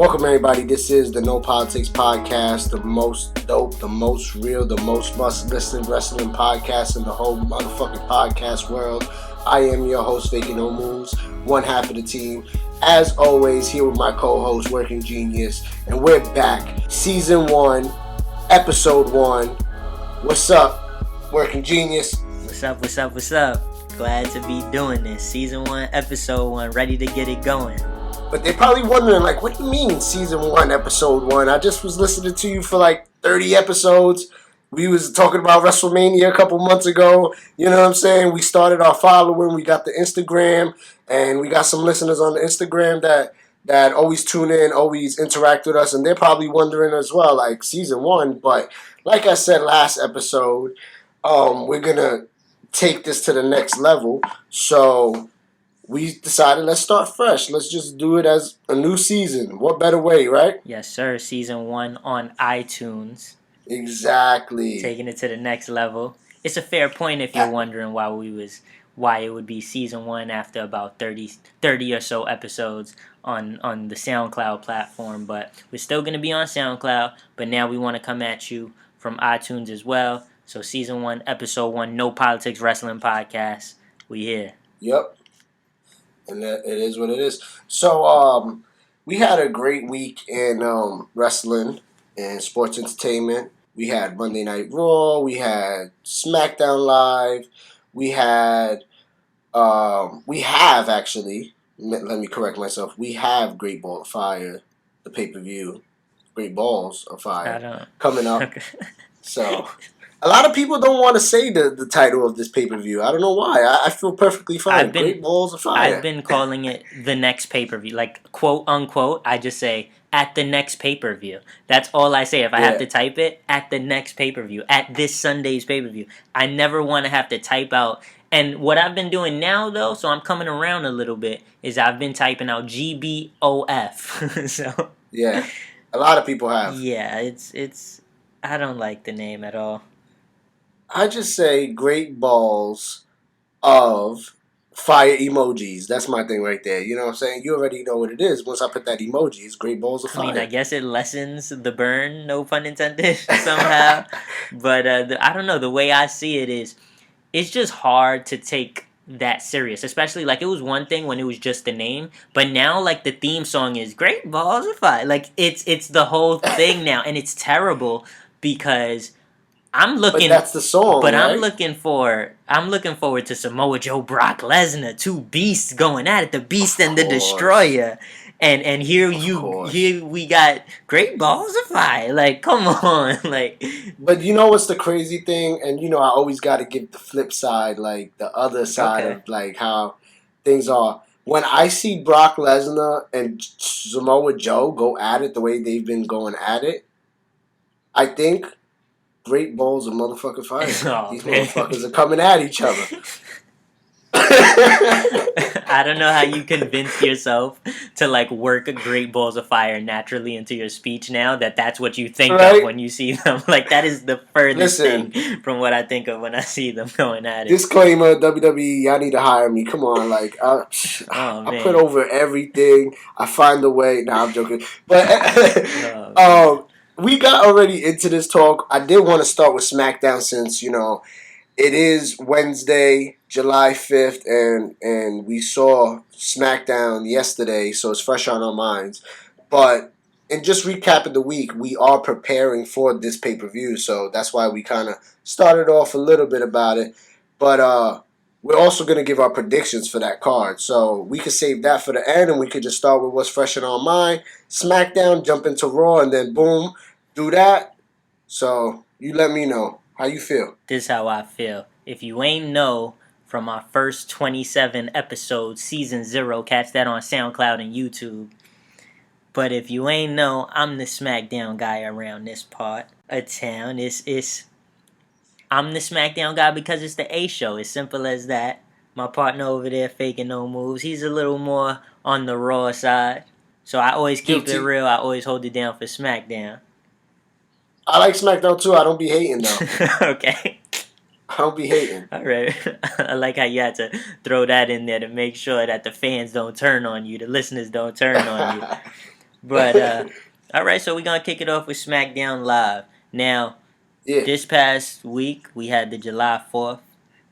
Welcome everybody, this is the No Politics Podcast, the most dope, the most real, the most must-listen wrestling podcast in the whole motherfucking podcast world. I am your host, FakinNoMoves, one half of the team. As always, here with my co-host, WorkinGenius, and we're back. Season 1, Episode 1. What's up, WorkinGenius? What's up? Glad to be doing this. Season 1, Episode 1, ready to get it going. But they're probably wondering, like, what do you mean Season 1, Episode 1? I just was listening to you for like 30 episodes. We was talking about WrestleMania a couple months ago. You know what I'm saying? We started our following. We got the Instagram. And we got some listeners on the Instagram that always tune in, always interact with us. And they're probably wondering as well, like, Season 1. But like I said last episode, we're going to take this to the next level. So we decided, let's start fresh. Let's just do it as a new season. What better way, right? Yes, sir. Season 1 on iTunes. Exactly. Taking it to the next level. It's a fair point if you're wondering why it would be Season 1 after about 30 or so episodes on the SoundCloud platform. But we're still going to be on SoundCloud, but now we want to come at you from iTunes as well. So Season 1, Episode 1, No Politics Wrestling Podcast. We here. Yep. And it is what it is. So, we had a great week in wrestling and sports entertainment. We had Monday Night Raw. We had Smackdown Live. We have actually, let me correct myself. We have Great Ball of Fire, the pay-per-view, Great Balls of Fire, coming up. Okay. So, a lot of people don't want to say the title of this pay-per-view. I don't know why. I feel perfectly fine. Great Balls of Fire. I've been calling it the next pay-per-view. Like, quote, unquote, I just say, at the next pay-per-view. That's all I say. If I have to type it, at the next pay-per-view. At this Sunday's pay-per-view. I never want to have to type out. And what I've been doing now, though, so I'm coming around a little bit, is I've been typing out GBOF. So yeah, a lot of people have. Yeah, it's. I don't like the name at all. I just say Great Balls of Fire emojis. That's my thing right there. You know what I'm saying? You already know what it is. Once I put that emoji, it's Great Balls of Fire. I mean, I guess it lessens the burn, no pun intended, somehow. But I don't know. The way I see it is, it's just hard to take that serious. Especially, like, it was one thing when it was just the name. But now, like, the theme song is Great Balls of Fire. Like, it's the whole thing now. And it's terrible because I'm looking. But that's the song. But right? I'm looking forward to Samoa Joe, Brock Lesnar, two beasts going at it, the Beast and the Destroyer, and here we got Great Balls of Fire. Like, come on, like. But you know what's the crazy thing, and you know I always got to give the flip side, like the other side of like how things are. When I see Brock Lesnar and Samoa Joe go at it the way they've been going at it, I think Great Balls of motherfucking fire. These motherfuckers are coming at each other. I don't know how you convince yourself to like work a Great Balls of Fire naturally into your speech now that's what you think of when you see them. Like, that is the furthest thing from what I think of when I see them going at it. Disclaimer, WWE, y'all need to hire me. Come on, like, I put over everything. I find a way. Nah, I'm joking. But, we got already into this talk. I did want to start with Smackdown since, you know, it is Wednesday, July 5th, and we saw Smackdown yesterday, so it's fresh on our minds. But in just recapping the week, we are preparing for this pay-per-view, so that's why we kind of started off a little bit about it. But we're also going to give our predictions for that card, so we could save that for the end, and we could just start with what's fresh in our mind. Smackdown, jump into Raw, and then boom, do that. So you let me know how you feel. This is how I feel. If you ain't know from our first 27 episodes, Season 0, catch that on SoundCloud and YouTube. But if you ain't know, I'm the Smackdown guy around this part of town. I'm the Smackdown guy because it's the A show. As simple as that. My partner over there, FakinNoMoves, he's a little more on the Raw side. So I always keep it real. I always hold it down for Smackdown. I like Smackdown too. I don't be hating though. Okay. I don't be hating. All right. I like how you had to throw that in there to make sure that the fans don't turn on you, the listeners don't turn on you. But all right, so we're gonna kick it off with SmackDown Live. Now, this past week we had the July 4th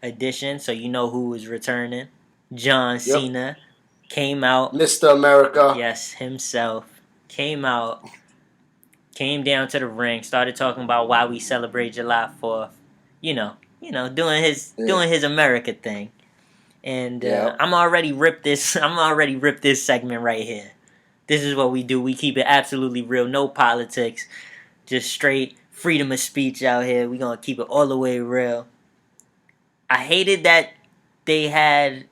edition, so you know who was returning. John Cena came out. Mr. America. Yes, himself came out. Came down to the ring, started talking about why we celebrate July 4th. You know, doing his America thing. And I'm already ripped this segment right here. This is what we do. We keep it absolutely real. No politics. Just straight freedom of speech out here. We're going to keep it all the way real. I hated that they had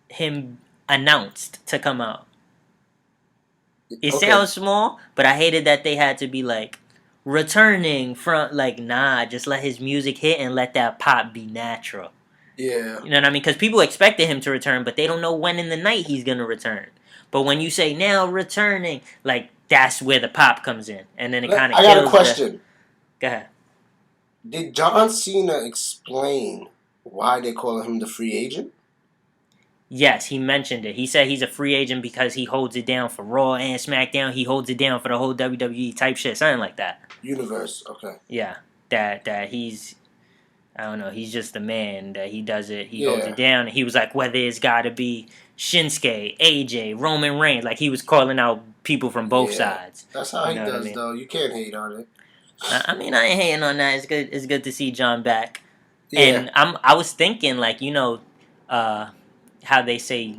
him announced to come out. It sounds small, but I hated that they had to be like, returning from, like, nah, just let his music hit and let that pop be natural. Yeah. You know what I mean? Because people expected him to return, but they don't know when in the night he's going to return. But when you say now returning, like, that's where the pop comes in. And then it kind of kills. I got a question. Go ahead. Did John Cena explain why they call him the free agent? Yes, he mentioned it. He said he's a free agent because he holds it down for Raw and SmackDown. He holds it down for the whole WWE type shit. Something like that. Universe, okay. Yeah. That he's... I don't know. He's just the man that he does it. He holds it down. And he was like, whether it's got to be Shinsuke, AJ, Roman Reigns. Like, he was calling out people from both sides. That's how he does, though. You can't hate on it. I mean, I ain't hating on that. It's good. It's good to see John back. Yeah. And I was thinking, like, you know, how they say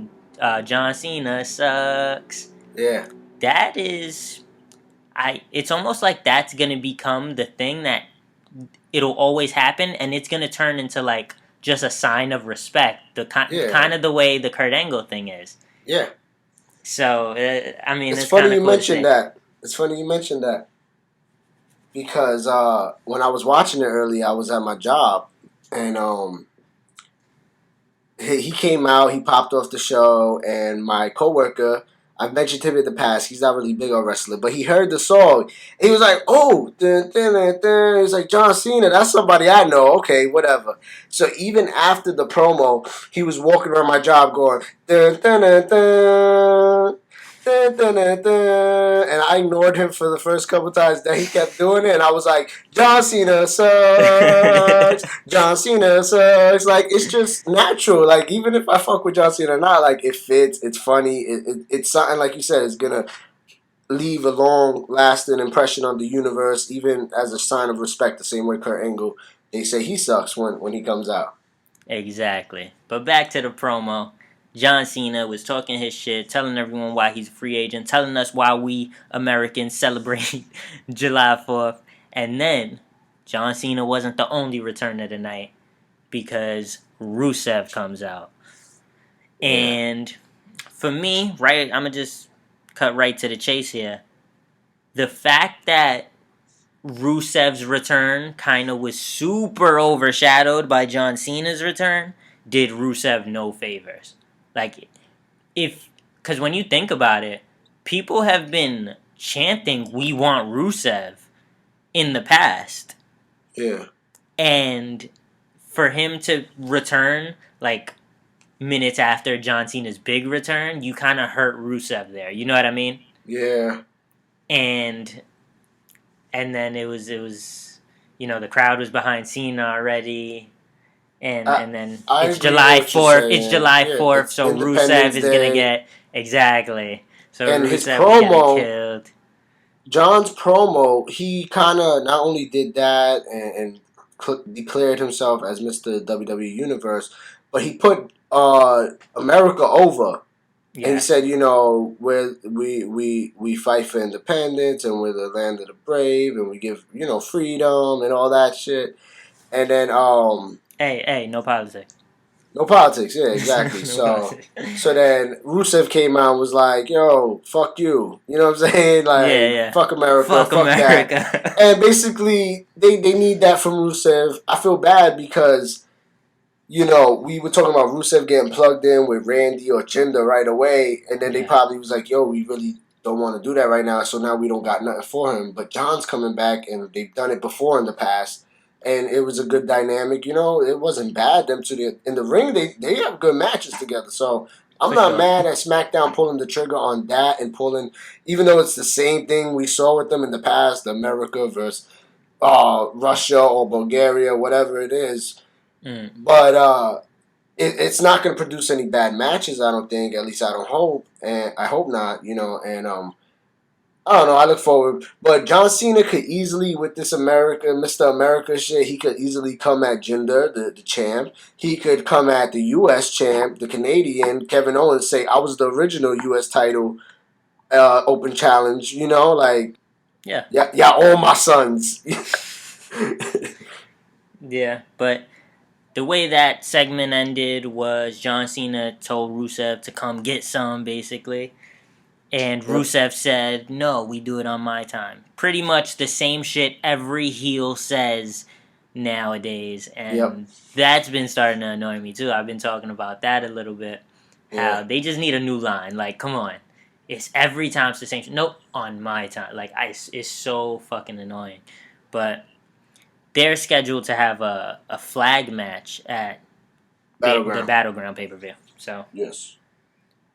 John Cena sucks. Yeah. That is, it's almost like that's gonna become the thing that it'll always happen, and it's gonna turn into like just a sign of respect. Kind of the way the Kurt Angle thing is. Yeah. So I mean, it's funny you mentioned that. It's funny you mentioned that because when I was watching it earlier, I was at my job, and he came out, he popped off the show, and my coworker, I mentioned him in the past, he's not really big on wrestling, but he heard the song. He was like, oh, dun, dun, dun, dun. He's like, John Cena, that's somebody I know. Okay, whatever. So even after the promo, he was walking around my job going, dun, dun, dun, dun. Dun, dun, dun, dun. And I ignored him for the first couple times. Then he kept doing it, and I was like, John Cena sucks. John Cena sucks. Like, it's just natural. Like, even if I fuck with John Cena or not, like, it fits. It's funny. It's something, like you said, is going to leave a long-lasting impression on the universe, even as a sign of respect, the same way Kurt Angle, they say he sucks when he comes out. Exactly. But back to the promo. John Cena was talking his shit, telling everyone why he's a free agent, telling us why we Americans celebrate July 4th. And then, John Cena wasn't the only return of the night, because Rusev comes out. Yeah. And for me, right, I'm going to just cut right to the chase here. The fact that Rusev's return kind of was super overshadowed by John Cena's return did Rusev no favors. Like, because when you think about it, people have been chanting, we want Rusev in the past. Yeah. And for him to return, like, minutes after John Cena's big return, you kind of hurt Rusev there. You know what I mean? Yeah. And then it was, you know, the crowd was behind Cena already. And then it's July 4th. It's July 4th, so Rusev is going to get... Exactly. So and Rusev his promo, is killed. John's promo, he kind of not only did that and declared himself as Mr. WWE Universe, but he put America over. Yeah. And he said, you know, we fight for independence, and we're the land of the brave, and we give, you know, freedom and all that shit. And then... Hey, no politics. No politics, yeah, exactly. So then Rusev came out and was like, yo, fuck you. You know what I'm saying? Like, fuck America, fuck America. That. And basically, they need that from Rusev. I feel bad because, you know, we were talking about Rusev getting plugged in with Randy or Jinder right away, and then they probably was like, yo, we really don't want to do that right now, so now we don't got nothing for him. But John's coming back, and they've done it before in the past. And it was a good dynamic, you know. It wasn't bad. Them two in the ring, they have good matches together. So I'm not mad at SmackDown pulling the trigger on that and pulling, even though it's the same thing we saw with them in the past, America versus Russia or Bulgaria, whatever it is. But it's not going to produce any bad matches, I don't think. At least I don't hope, and I hope not. And I don't know. I look forward, but John Cena could easily, with this Mr. America shit, he could easily come at Jinder, the champ. He could come at the U.S. champ, the Canadian Kevin Owens, say I was the original U.S. title open challenge. Yeah, all my sons. Yeah, but the way that segment ended was John Cena told Rusev to come get some, basically. And Rusev said, no, we do it on my time. Pretty much the same shit every heel says nowadays. And that's been starting to annoy me, too. I've been talking about that a little bit. How they just need a new line. Like, come on. It's every time it's the same shit. Nope, on my time. Like, it's so fucking annoying. But they're scheduled to have a flag match at the Battleground pay-per-view. So, yes.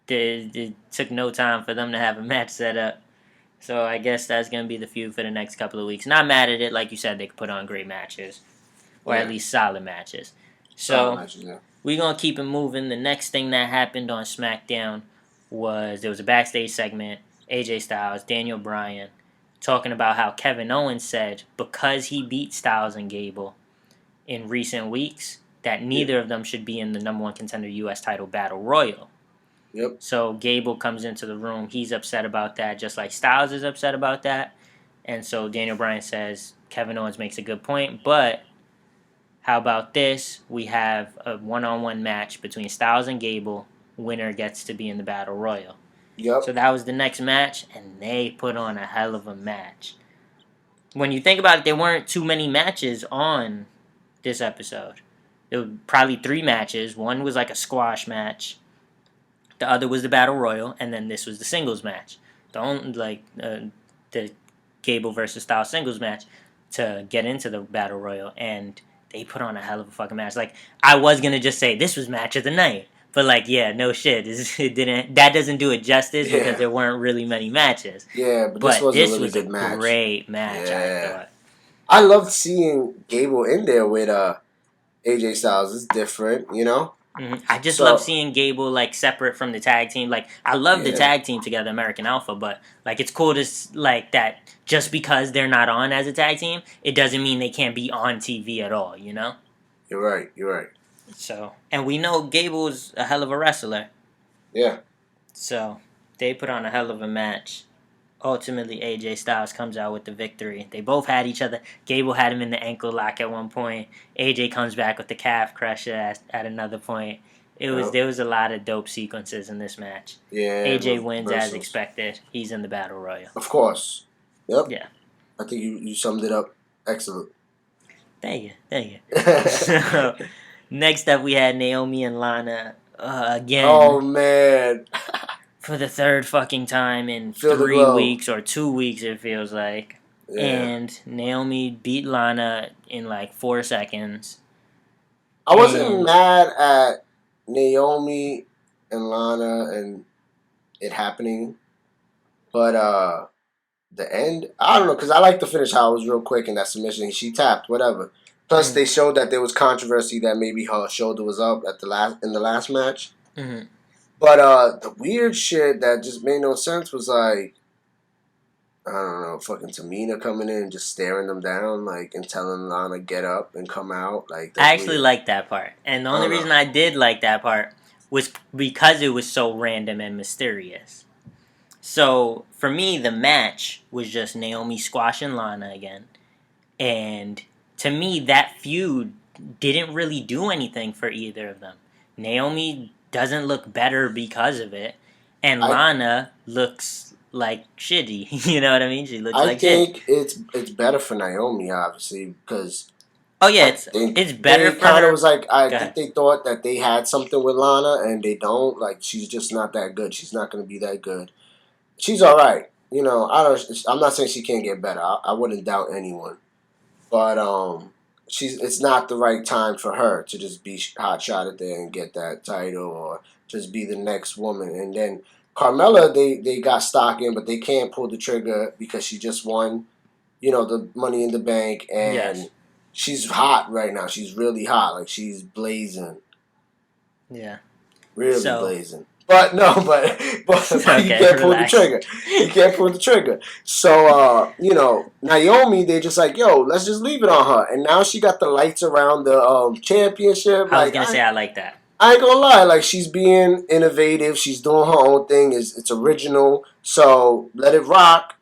It took no time for them to have a match set up. So I guess that's going to be the feud for the next couple of weeks. Not mad at it. Like you said, they could put on great matches. Or at least solid matches. So we're going to keep it moving. The next thing that happened on SmackDown was there was a backstage segment. AJ Styles, Daniel Bryan, talking about how Kevin Owens said because he beat Styles and Gable in recent weeks, that neither of them should be in the number one contender U.S. title battle royal. Yep. So Gable comes into the room. He's upset about that, just like Styles is upset about that. And so Daniel Bryan says, Kevin Owens makes a good point, but how about this? We have a one-on-one match between Styles and Gable. Winner gets to be in the Battle Royal. Yep. So that was the next match, and they put on a hell of a match. When you think about it, there weren't too many matches on this episode. There were probably 3 matches. One was like a squash match. The other was the Battle Royal, and then this was the singles match. The Gable versus Styles singles match to get into the Battle Royal, and they put on a hell of a fucking match. Like, I was gonna just say this was match of the night, but no shit, that doesn't do it justice because there weren't really many matches. Yeah, but this was a really good match. Great match. I thought. I loved seeing Gable in there with AJ Styles. It's different, Mm-hmm. I just love seeing Gable separate from the tag team. I love the tag team together, American Alpha, but it's cool to that. Just because they're not on as a tag team, it doesn't mean they can't be on TV at all. You're right. So, and we know Gable's a hell of a wrestler. Yeah. So they put on a hell of a match. Ultimately, AJ Styles comes out with the victory. They both had each other. Gable had him in the ankle lock at one point. AJ comes back with the calf crusher at another point. There was a lot of dope sequences in this match. Yeah. AJ wins as expected. He's in the Battle Royal. Of course. Yep. Yeah. I think you summed it up excellent. Thank you. So, next up we had Naomi and Lana again. Oh, man. For the third fucking time in 3 weeks or 2 weeks, it feels like. Yeah. And Naomi beat Lana in 4 seconds. I wasn't mad at Naomi and Lana and it happening. But the end, I don't know, because I like the finish how it was real quick in that submission. She tapped, whatever. Plus, they showed that there was controversy that maybe her shoulder was up in the last match. Mm-hmm. But the weird shit that just made no sense was I don't know, fucking Tamina coming in and just staring them down, and telling Lana get up and come out. I actually liked that part. And the only reason I did like that part was because it was so random and mysterious. So, for me, the match was just Naomi squashing Lana again. And to me, that feud didn't really do anything for either of them. Naomi doesn't look better because of it, and Lana looks like shitty. You know what I mean? She looks like shit. I think it's better for Naomi, obviously, because it's better for her. I think they thought that they had something with Lana, and they don't. She's just not that good. She's not going to be that good. She's all right. I'm not saying she can't get better. I wouldn't doubt anyone, but it's not the right time for her to just be hot shotted there and get that title or just be the next woman. And then Carmella, they got stock in, but they can't pull the trigger because she just won, the Money in the Bank, and she's hot right now. She's really hot. Like, she's blazing. Yeah. Really blazing. But okay, you can't pull the trigger. You can't pull the trigger. So, Naomi, they're just like, yo, let's just leave it on her. And now she got the lights around the championship. I was going to say I like that. I ain't gonna lie, like, she's being innovative. She's doing her own thing. It's original. So let it rock.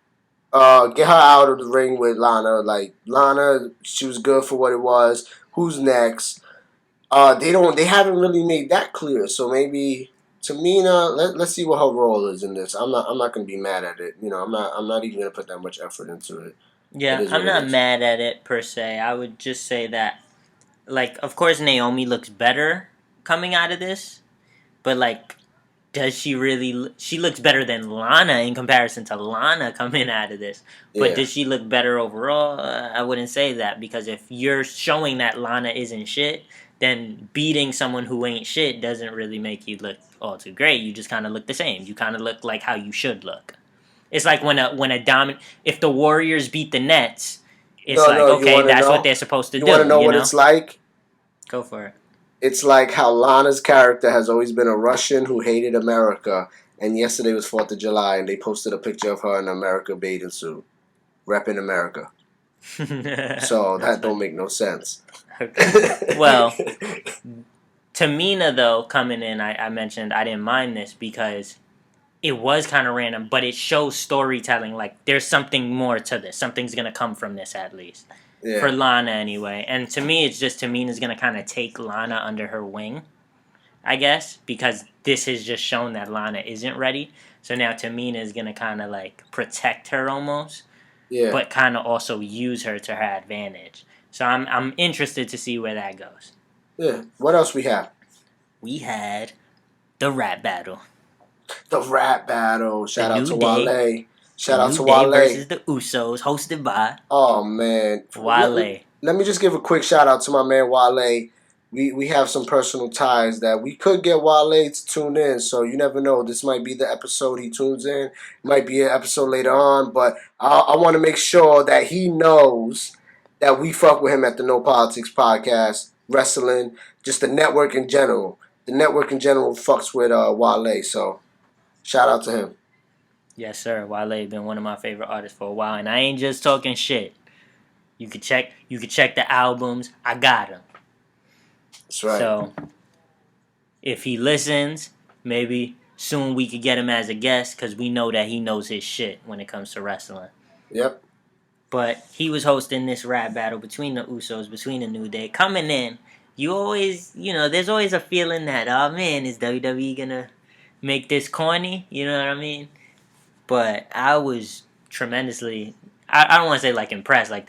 Get her out of the ring with Lana. Like, Lana, she was good for what it was. Who's next? They haven't really made that clear. So maybe Tamina, let's see what her role is in this. I'm not gonna be mad at it. I'm not even gonna put that much effort into it. Yeah, I'm not mad at it per se. I would just say that, like, of course Naomi looks better coming out of this, but like, does she really? She looks better than Lana in comparison to Lana coming out of this. But does she look better overall? I wouldn't say that, because if you're showing that Lana isn't shit, then beating someone who ain't shit doesn't really make you look all too great. You just kind of look the same. You kind of look like how you should look. It's like if the Warriors beat the Nets, it's okay, that's what they're supposed to do. You want to know what it's like? Go for it. It's like how Lana's character has always been a Russian who hated America, and yesterday was 4th of July, and they posted a picture of her in an America bathing suit, repping America. So that don't make no sense. Okay. Well, Tamina, though, coming in, I mentioned I didn't mind this because it was kind of random, but it shows storytelling. Like, there's something more to this. Something's going to come from this, at least. Yeah. For Lana, anyway. And to me, it's just Tamina's going to kind of take Lana under her wing, I guess, because this has just shown that Lana isn't ready. So now Tamina is going to kind of, like, protect her almost, but kind of also use her to her advantage. So I'm interested to see where that goes. Yeah. What else we have? We had the rap battle. The rap battle. Shout out to Wale. Shout out to Wale versus the Usos, hosted by. Oh man, Wale. Let me just give a quick shout out to my man Wale. We have some personal ties that we could get Wale to tune in. So you never know. This might be the episode he tunes in. It might be an episode later on, but I want to make sure that he knows that we fuck with him at the No Politics Podcast, wrestling, just the network in general. The network in general fucks with Wale. So shout out to him. Yes, sir. Wale been one of my favorite artists for a while, and I ain't just talking shit. You could check the albums. I got them. That's right. So if he listens, maybe soon we could get him as a guest, because we know that he knows his shit when it comes to wrestling. Yep. But he was hosting this rap battle between the Usos, between the New Day. Coming in, you always, there's always a feeling that, oh man, is WWE gonna make this corny? You know what I mean? But I was tremendously, I don't want to say like impressed, like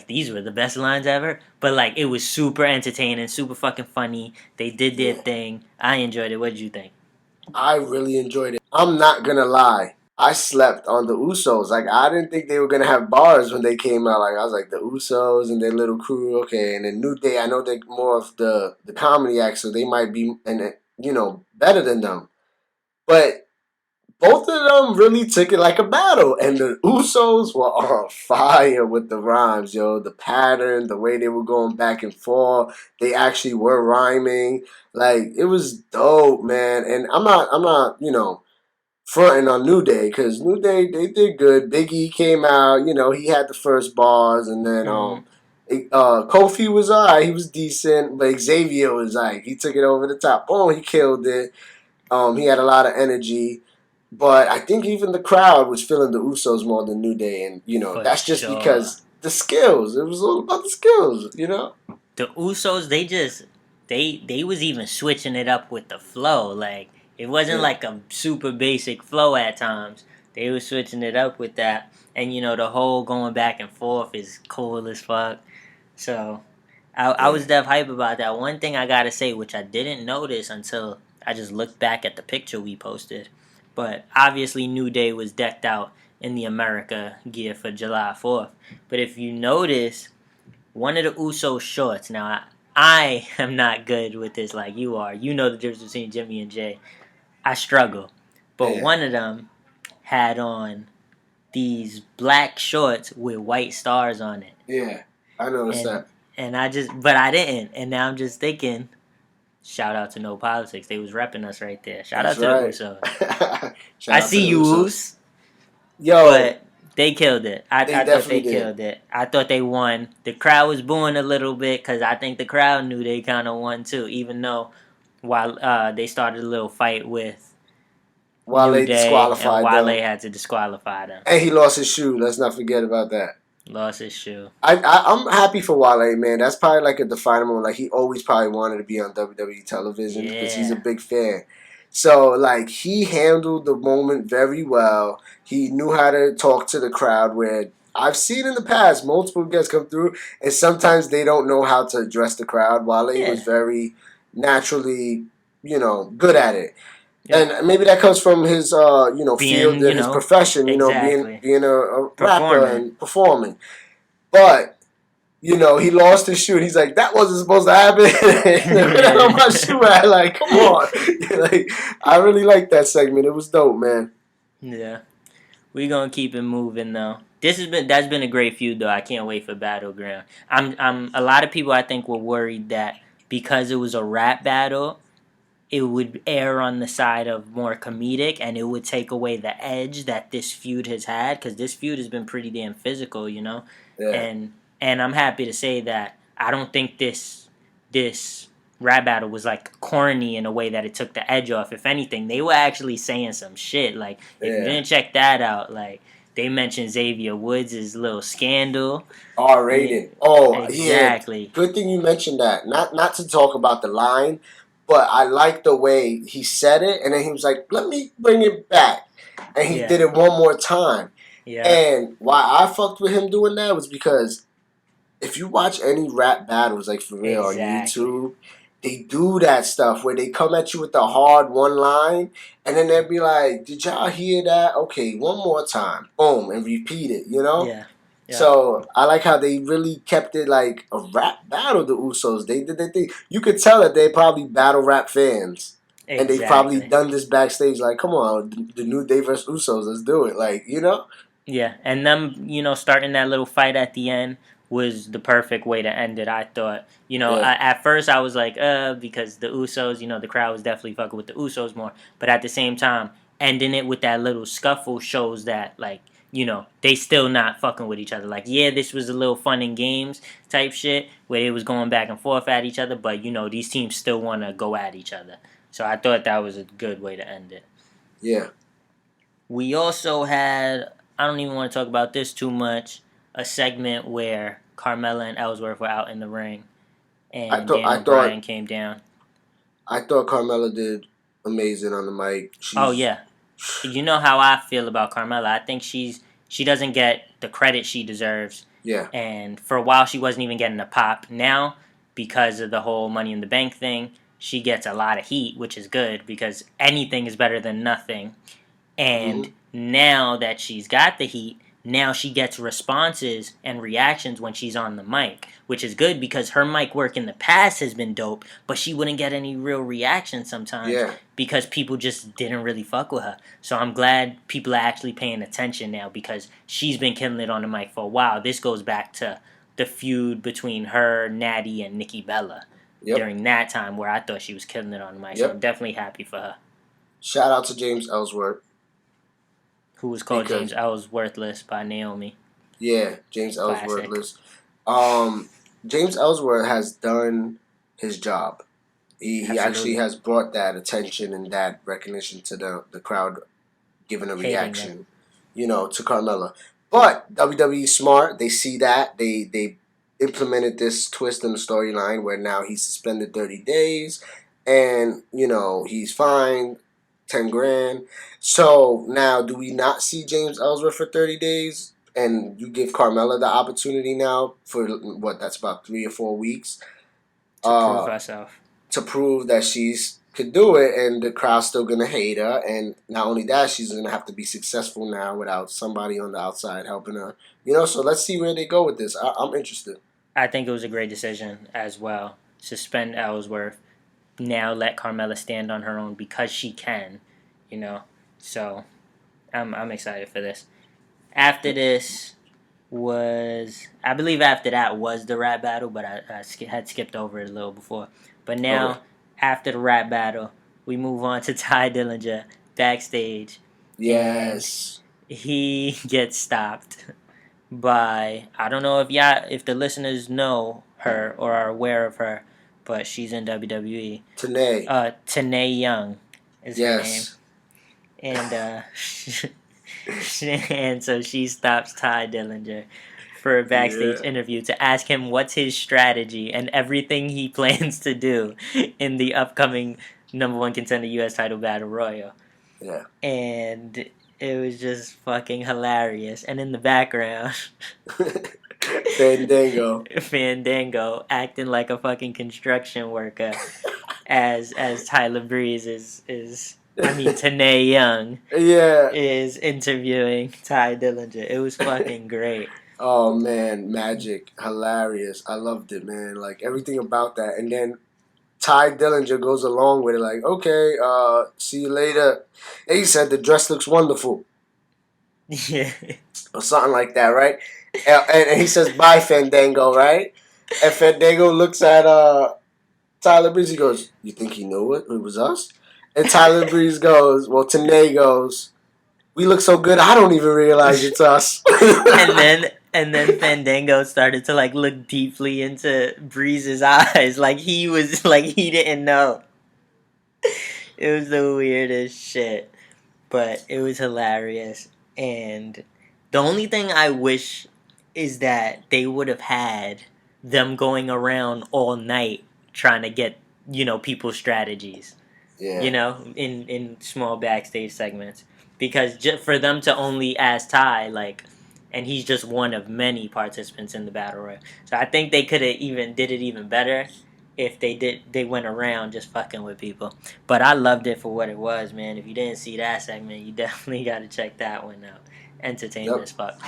these were the best lines ever, but like it was super entertaining, super fucking funny. They did their thing. I enjoyed it. What did you think? I really enjoyed it. I'm not gonna lie. I slept on the Usos. Like, I didn't think they were gonna have bars when they came out. Like, I was like, the Usos and their little crew, okay. And then New Day, I know they're more of the comedy act, so they might be better than them. But both of them really took it like a battle. And the Usos were on fire with the rhymes, yo. The pattern, the way they were going back and forth. They actually were rhyming. Like, it was dope, man. And I'm not, fronting on New Day, because New Day, they did good. Big E came out, he had the first bars. And then Kofi was alright. He was decent. But Xavier was like, he took it over the top. Boom, he killed it. He had a lot of energy. But I think even the crowd was feeling the Usos more than New Day. And, that's just because the skills. It was all about the skills, The Usos, they was even switching it up with the flow. Like, it wasn't like a super basic flow at times. They were switching it up with that. And, the whole going back and forth is cool as fuck. So, I was dev hype about that. One thing I gotta say, which I didn't notice until I just looked back at the picture we posted. But obviously New Day was decked out in the America gear for July 4th. But if you notice, one of the Usos shorts, now I am not good with this like you are. You know the difference between Jimmy and Jay. I struggle. But one of them had on these black shorts with white stars on it. Yeah, I noticed that. And but I didn't. And now I'm just thinking, shout out to No Politics. They was repping us right there. Shout out to the Usos. I see you, Usos. Yo. But they killed it. I thought they killed it. I thought they won. The crowd was booing a little bit because I think the crowd knew they kind of won too, even though while they started a little fight with Wale disqualified them. Wale had to disqualify them. And he lost his shoe. Let's not forget about that. Lost his shoe. I'm happy for Wale, man. That's probably like a defining moment. Like, he always probably wanted to be on WWE television because he's a big fan. So, like, he handled the moment very well. He knew how to talk to the crowd, where I've seen in the past multiple guests come through, and sometimes they don't know how to address the crowd. Wale was very naturally, good at it. Yep. And maybe that comes from his, field, his profession, being a rapper and performing. But, he lost his shoe, and he's like, that wasn't supposed to happen. Put on my shoe, man. Like, come on. Like, I really like that segment. It was dope, man. Yeah. We're going to keep it moving, though. That's been a great feud, though. I can't wait for Battleground. A lot of people, I think, were worried that because it was a rap battle, it would err on the side of more comedic, and it would take away the edge that this feud has had, because this feud has been pretty damn physical, Yeah. And I'm happy to say that I don't think this rap battle was like corny in a way that it took the edge off. If anything, they were actually saying some shit. Like, if you didn't check that out, like, they mentioned Xavier Woods' little scandal. R-rated. Oh, exactly. Yeah. Good thing you mentioned that. Not to talk about the line, but I like the way he said it, and then he was like, let me bring it back. And he did it one more time. Yeah. And why I fucked with him doing that was because if you watch any rap battles, like, for real, on YouTube, they do that stuff where they come at you with the hard one line, and then they'll be like, did y'all hear that? Okay, one more time. Boom, and repeat it, Yeah. Yeah. So I like how they really kept it like a rap battle, the Usos. They did their thing. You could tell that they're probably battle rap fans. Exactly. And they've probably done this backstage like, come on, the New Day vs. Usos, let's do it. Like, Yeah, and them, starting that little fight at the end was the perfect way to end it, I thought. At first I was like, because the Usos, the crowd was definitely fucking with the Usos more. But at the same time, ending it with that little scuffle shows that, like, they still not fucking with each other. Like, yeah, this was a little fun and games type shit where they was going back and forth at each other, but, these teams still want to go at each other. So I thought that was a good way to end it. Yeah. We also had, I don't even want to talk about this too much, a segment where Carmella and Ellsworth were out in the ring, and Daniel Bryan came down. I thought Carmella did amazing on the mic. Oh, yeah. You know how I feel about Carmella. I think she doesn't get the credit she deserves. Yeah. And for a while, she wasn't even getting a pop. Now, because of the whole Money in the Bank thing, she gets a lot of heat, which is good because anything is better than nothing. And now that she's got the heat, now she gets responses and reactions when she's on the mic, which is good because her mic work in the past has been dope, but she wouldn't get any real reaction sometimes because people just didn't really fuck with her. So I'm glad people are actually paying attention now because she's been killing it on the mic for a while. This goes back to the feud between her, Natty, and Nikki Bella during that time where I thought she was killing it on the mic. So I'm definitely happy for her. Shout out to James Ellsworth. Who was called James Ellsworthless by Naomi. Yeah, James Ellsworthless. James Ellsworth has done his job. He actually has brought that attention and that recognition to the crowd, giving a reaction, to Carmella. But WWE smart. They see that. They implemented this twist in the storyline where now he's suspended 30 days and, he's fined $10,000. So now, do we not see James Ellsworth for 30 days? And you give Carmella the opportunity now for that's about 3 or 4 weeks to prove herself, to prove that she's could do it, and the crowd's still gonna hate her. And not only that, she's gonna have to be successful now without somebody on the outside helping her. So let's see where they go with this. I'm interested. I think it was a great decision as well. suspend Ellsworth. Now let Carmella stand on her own because she can, So I'm excited for this. After this I believe after that was the rap battle, but I had skipped over it a little before. But now, after the rap battle, we move on to Ty Dillinger backstage. Yes. And he gets stopped by, I don't know if the listeners know her or are aware of her, but she's in WWE. Tenay Young is her name. And and so she stops Ty Dillinger for a backstage interview to ask him what's his strategy and everything he plans to do in the upcoming #1 contender U.S. title battle royal. Yeah. And it was just fucking hilarious. And in the background, Fandango acting like a fucking construction worker as Tyler Breeze is Tenay Young is interviewing Ty Dillinger. It was fucking great. Oh man, magic, hilarious. I loved it, man. Like everything about that. And then Ty Dillinger goes along with it, like, okay, see you later. And he said the dress looks wonderful. Yeah. Or something like that, right? And he says bye, Fandango, right? And Fandango looks at Tyler Breeze. He goes, "You think he knew it? It was us?" And Tyler Breeze goes, Tenay goes, "We look so good, I don't even realize it's us." and then Fandango started to like look deeply into Breeze's eyes, like he was like he didn't know. It was the weirdest shit, but it was hilarious. And the only thing I wish is that they would have had them going around all night trying to get people's strategies. Yeah. In small backstage segments. Because just for them to only ask Ty, and he's just one of many participants in the battle royal. So I think they could have did it even better if they went around just fucking with people. But I loved it for what it was, man. If you didn't see that segment, you definitely got to check that one out. Entertainment as fuck.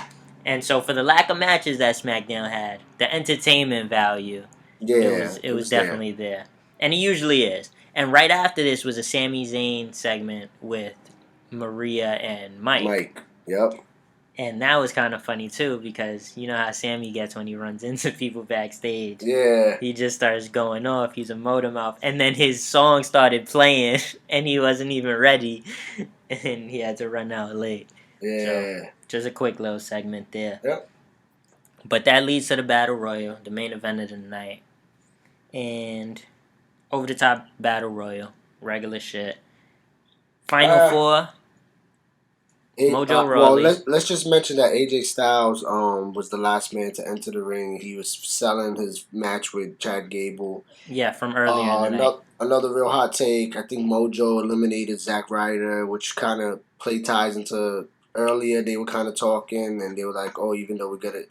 And so for the lack of matches that SmackDown had, the entertainment value, it was definitely there. And it usually is. And right after this was a Sami Zayn segment with Maria and Mike. Yep. And that was kind of funny too, because you know how Sammy gets when he runs into people backstage. Yeah. He just starts going off. He's a motor mouth. And then his song started playing, and he wasn't even ready, and he had to run out late. Yeah. So, just a quick little segment there. Yep. But that leads to the Battle Royal, the main event of the night. And over the top Battle Royal, regular shit. Final four. Mojo Rawley. Well, let's just mention that AJ Styles was the last man to enter the ring. He was selling his match with Chad Gable. Yeah, from earlier in the night. Another real hot take. I think Mojo eliminated Zack Ryder, which kind of ties into earlier. They were kind of talking, and they were like, "Oh, even though we're gonna,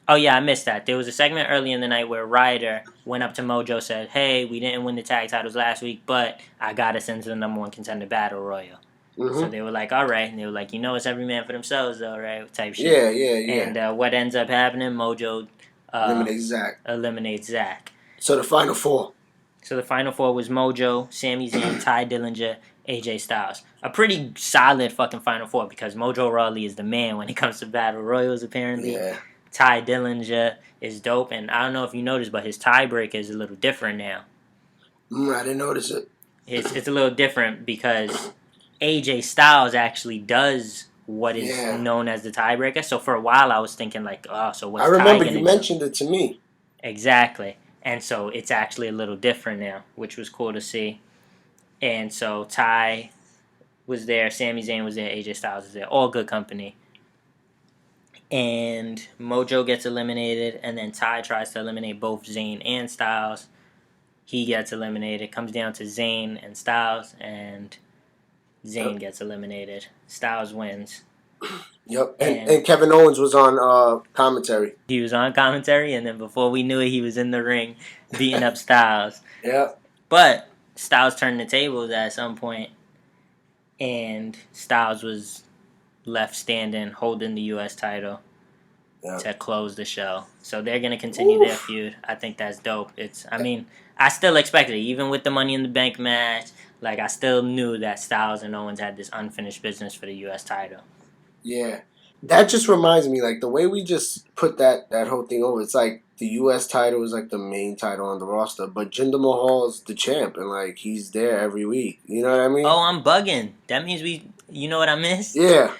Oh yeah, I missed that. There was a segment early in the night where Ryder went up to Mojo, said, "Hey, we didn't win the tag titles last week, but I got us into the #1 contender battle royal." Mm-hmm. So they were like, all right. And they were like, it's every man for themselves, though, right? Type shit. Yeah. And what ends up happening, Mojo eliminates Zack. So the final four. So the final four was Mojo, Sami Zayn, Ty Dillinger, AJ Styles. A pretty solid fucking final four, because Mojo Rawley is the man when it comes to battle royals, apparently. Yeah. Ty Dillinger is dope. And I don't know if you noticed, but his tiebreaker is a little different now. I didn't notice it. It's a little different because AJ Styles actually does what is known as the tiebreaker. So for a while I was thinking so what's I remember you mentioned it to me. Exactly. And so it's actually a little different now, which was cool to see. And so Ty was there, Sami Zayn was there, AJ Styles was there. All good company. And Mojo gets eliminated, and then Ty tries to eliminate both Zayn and Styles. He gets eliminated. It comes down to Zayn and Styles, and Zayn gets eliminated. Styles wins. Yep. And Kevin Owens was on commentary. He was on commentary, and then before we knew it, he was in the ring beating up Styles. Yep. But Styles turned the tables at some point, and Styles was left standing, holding the U.S. title. to close the show. So they're going to continue their feud. I think that's dope. I still expected it. Even with the Money in the Bank match, like, I still knew that Styles and Owens had this unfinished business for the U.S. title. Yeah. That just reminds me, like, the way we just put that whole thing over, it's like the U.S. title is, like, the main title on the roster, but Jinder Mahal's the champ, and, like, he's there every week. You know what I mean? Oh, I'm bugging. That means you know what I missed? Yeah.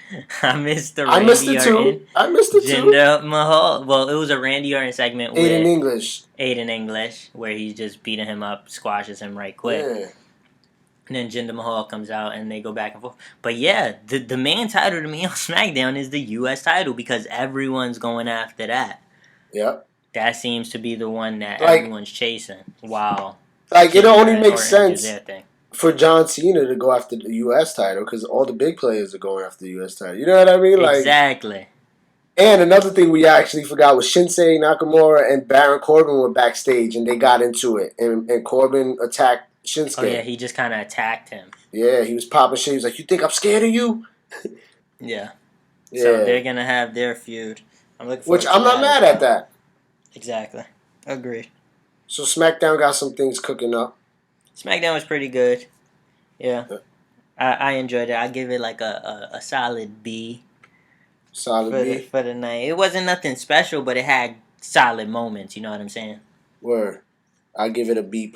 I missed the Randy Orton. I missed it too. Jinder Mahal. Well, it was a Randy Orton segment with Aiden English, where he's just beating him up, squashes him right quick. Yeah. And then Jinder Mahal comes out and they go back and forth. But yeah, the main title to me on SmackDown is the U.S. title because everyone's going after that. Yep. That seems to be the one that everyone's chasing. Wow. Like, it only makes sense for John Cena to go after the U.S. title because all the big players are going after the U.S. title. You know what I mean? Like, exactly. And another thing we actually forgot was Shinsuke Nakamura and Baron Corbin were backstage and they got into it. And Corbin attacked Shinsuke. Oh, yeah, he just kind of attacked him. Yeah, he was popping shit. He was like, "You think I'm scared of you?" Yeah. So they're going to have their feud. I'm looking forward Which I'm not mad at that. Exactly. Agreed. So SmackDown got some things cooking up. SmackDown was pretty good. Yeah. I enjoyed it. I give it like a solid B. Solid B? For the night. It wasn't nothing special, but it had solid moments. You know what I'm saying? Word. I give it a B+.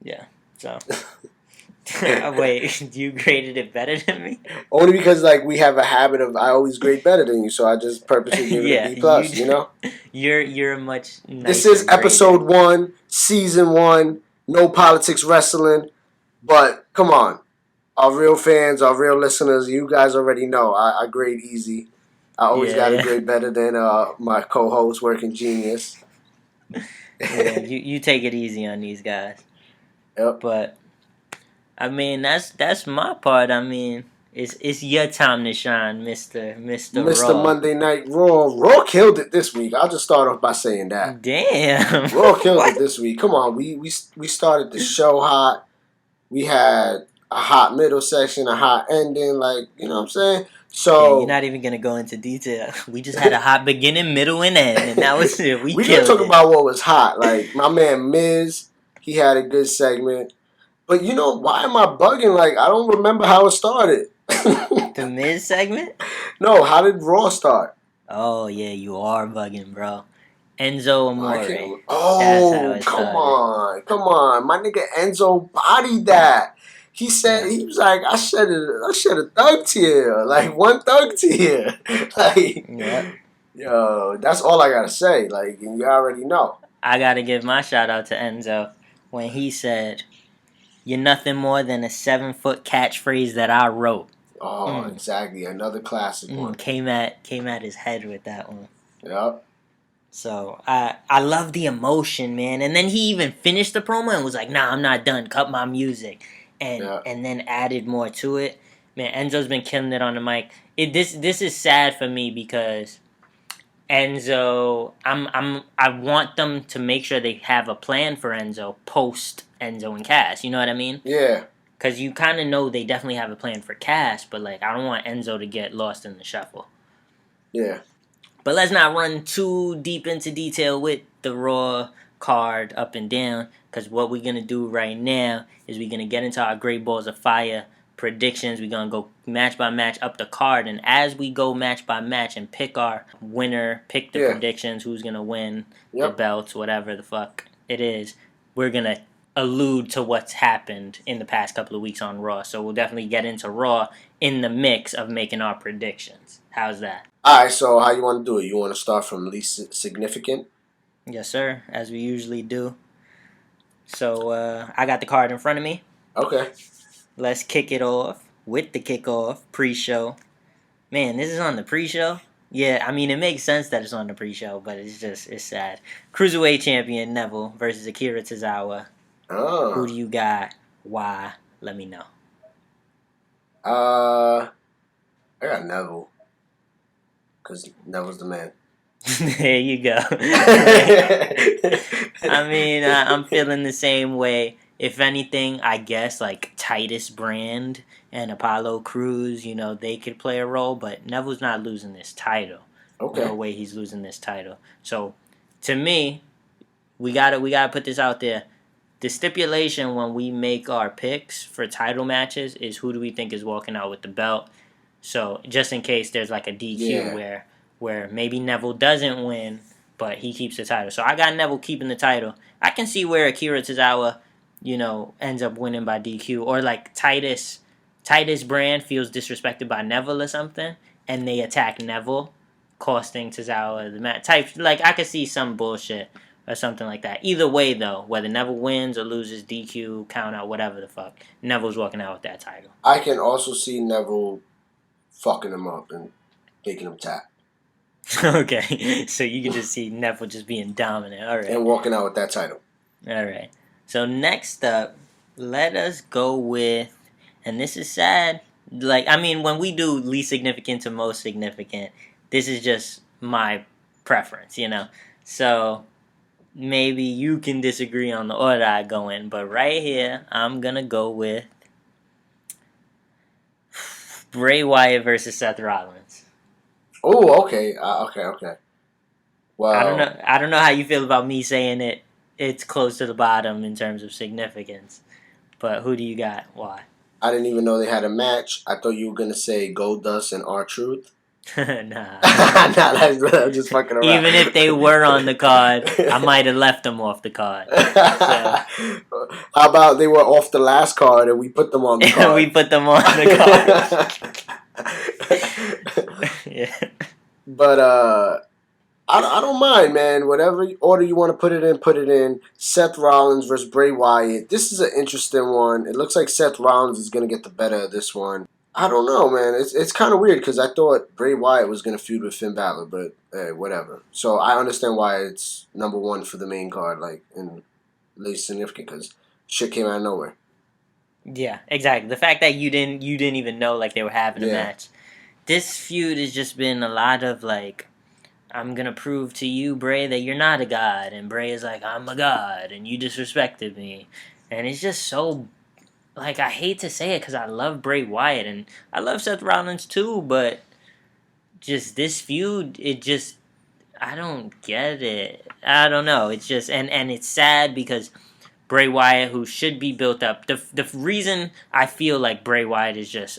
Yeah. So. Wait, you graded it better than me? Only because, like, we have a habit of I always grade better than you, so I just purposely give it a B+, you know? You're a much nicer This is episode 1, season 1, no politics wrestling, but come on. Our real fans, our real listeners, you guys already know I grade easy. I always got to grade better than my co-host, WorkinGenius. Yeah, you take it easy on these guys. Yep. But I mean, that's my part. I mean, it's your time to shine, Mr. Raw. Monday Night Raw. Raw killed it this week. I'll just start off by saying that. Damn. Raw killed it this week. Come on, we started the show hot. We had a hot middle section, a hot ending, like, you know what I'm saying? So you're not even gonna go into detail. We just had a hot beginning, middle, and end, and that was it. We gonna talk about what was hot. Like, my man Miz, he had a good segment. But you know, why am I bugging? Like, I don't remember how it started. The Miz segment? No, how did Raw start? Oh yeah, you are bugging, bro. Enzo Amore. Oh, come on. My nigga Enzo bodied that. He said, he was like, I shed a thug tear. Like, one thug tear. Like, yo, that's all I gotta say. Like, you already know. I gotta give my shout out to Enzo when he said, "You're nothing more than a 7-foot catchphrase that I wrote." Oh, exactly. Another classic one. Came at his head with that one. Yep. So I love the emotion, man. And then he even finished the promo and was like, "Nah, I'm not done. Cut my music," and then added more to it. Man, Enzo's been killing it on the mic. This is sad for me because Enzo, I want them to make sure they have a plan for Enzo post Enzo and Cass. You know what I mean? Yeah. Because you kind of know they definitely have a plan for Cass, but like I don't want Enzo to get lost in the shuffle. Yeah. But let's not run too deep into detail with the Raw card up and down, because what we're going to do right now is we're going to get into our Great Balls of Fire predictions. We're going to go match by match up the card, and as we go match by match and pick our winner, pick the predictions, who's going to win the belts, whatever the fuck it is, we're going to allude to what's happened in the past couple of weeks on Raw. So we'll definitely get into Raw in the mix of making our predictions. How's that? Alright, so how you want to do it? You want to start from least significant? Yes, sir, as we usually do. So, I got the card in front of me. Okay. Let's kick it off with the kickoff pre-show. Man, this is on the pre-show? Yeah, I mean, it makes sense that it's on the pre-show, but it's sad. Cruiserweight champion Neville versus Akira Tozawa. Oh. Who do you got? Why? Let me know. I got Neville. Because Neville's the man. There you go. I mean, I'm feeling the same way. If anything, I guess like Titus Brand and Apollo Crews, you know, they could play a role, but Neville's not losing this title. Okay. No way he's losing this title. So, to me, we gotta put this out there. The stipulation when we make our picks for title matches is who do we think is walking out with the belt. So just in case there's like a DQ where maybe Neville doesn't win, but he keeps the title. So I got Neville keeping the title. I can see where Akira Tozawa, ends up winning by DQ, or like Titus Brand feels disrespected by Neville or something, and they attack Neville, costing Tozawa the match. Like I could see some bullshit or something like that. Either way, though, whether Neville wins or loses, DQ, count out, whatever the fuck, Neville's walking out with that title. I can also see Neville fucking him up and making him tap. Okay, so you can just see Neville just being dominant. All right. And walking out with that title. All right. So next up, let us go with, and this is sad, when we do least significant to most significant, this is just my preference, So maybe you can disagree on the order I go in, but right here, I'm going to go with Bray Wyatt versus Seth Rollins. Oh, okay. Okay. Well, I don't know how you feel about me saying it. It's close to the bottom in terms of significance. But who do you got? Why? I didn't even know they had a match. I thought you were going to say Goldust and R-Truth. Nah. I'm just fucking around. Even if they were on the card, I might have left them off the card. So. How about they were off the last card and we put them on the card? We put them on the card. Yeah. But I don't mind, man. Whatever order you want to put it in, put it in. Seth Rollins versus Bray Wyatt. This is an interesting one. It looks like Seth Rollins is going to get the better of this one. I don't know, man. It's kind of weird because I thought Bray Wyatt was going to feud with Finn Balor, but hey, whatever. So I understand why it's number one for the main card, like, in least significant, because shit came out of nowhere. Yeah, exactly. The fact that you didn't even know like they were having a match. This feud has just been a lot of like, I'm gonna prove to you, Bray, that you're not a god, and Bray is like, I'm a god, and you disrespected me, and it's just so. Like, I hate to say it because I love Bray Wyatt and I love Seth Rollins too, but just this feud, I don't get it. I don't know. It's just, and it's sad because Bray Wyatt, who should be built up, the reason I feel like Bray Wyatt is just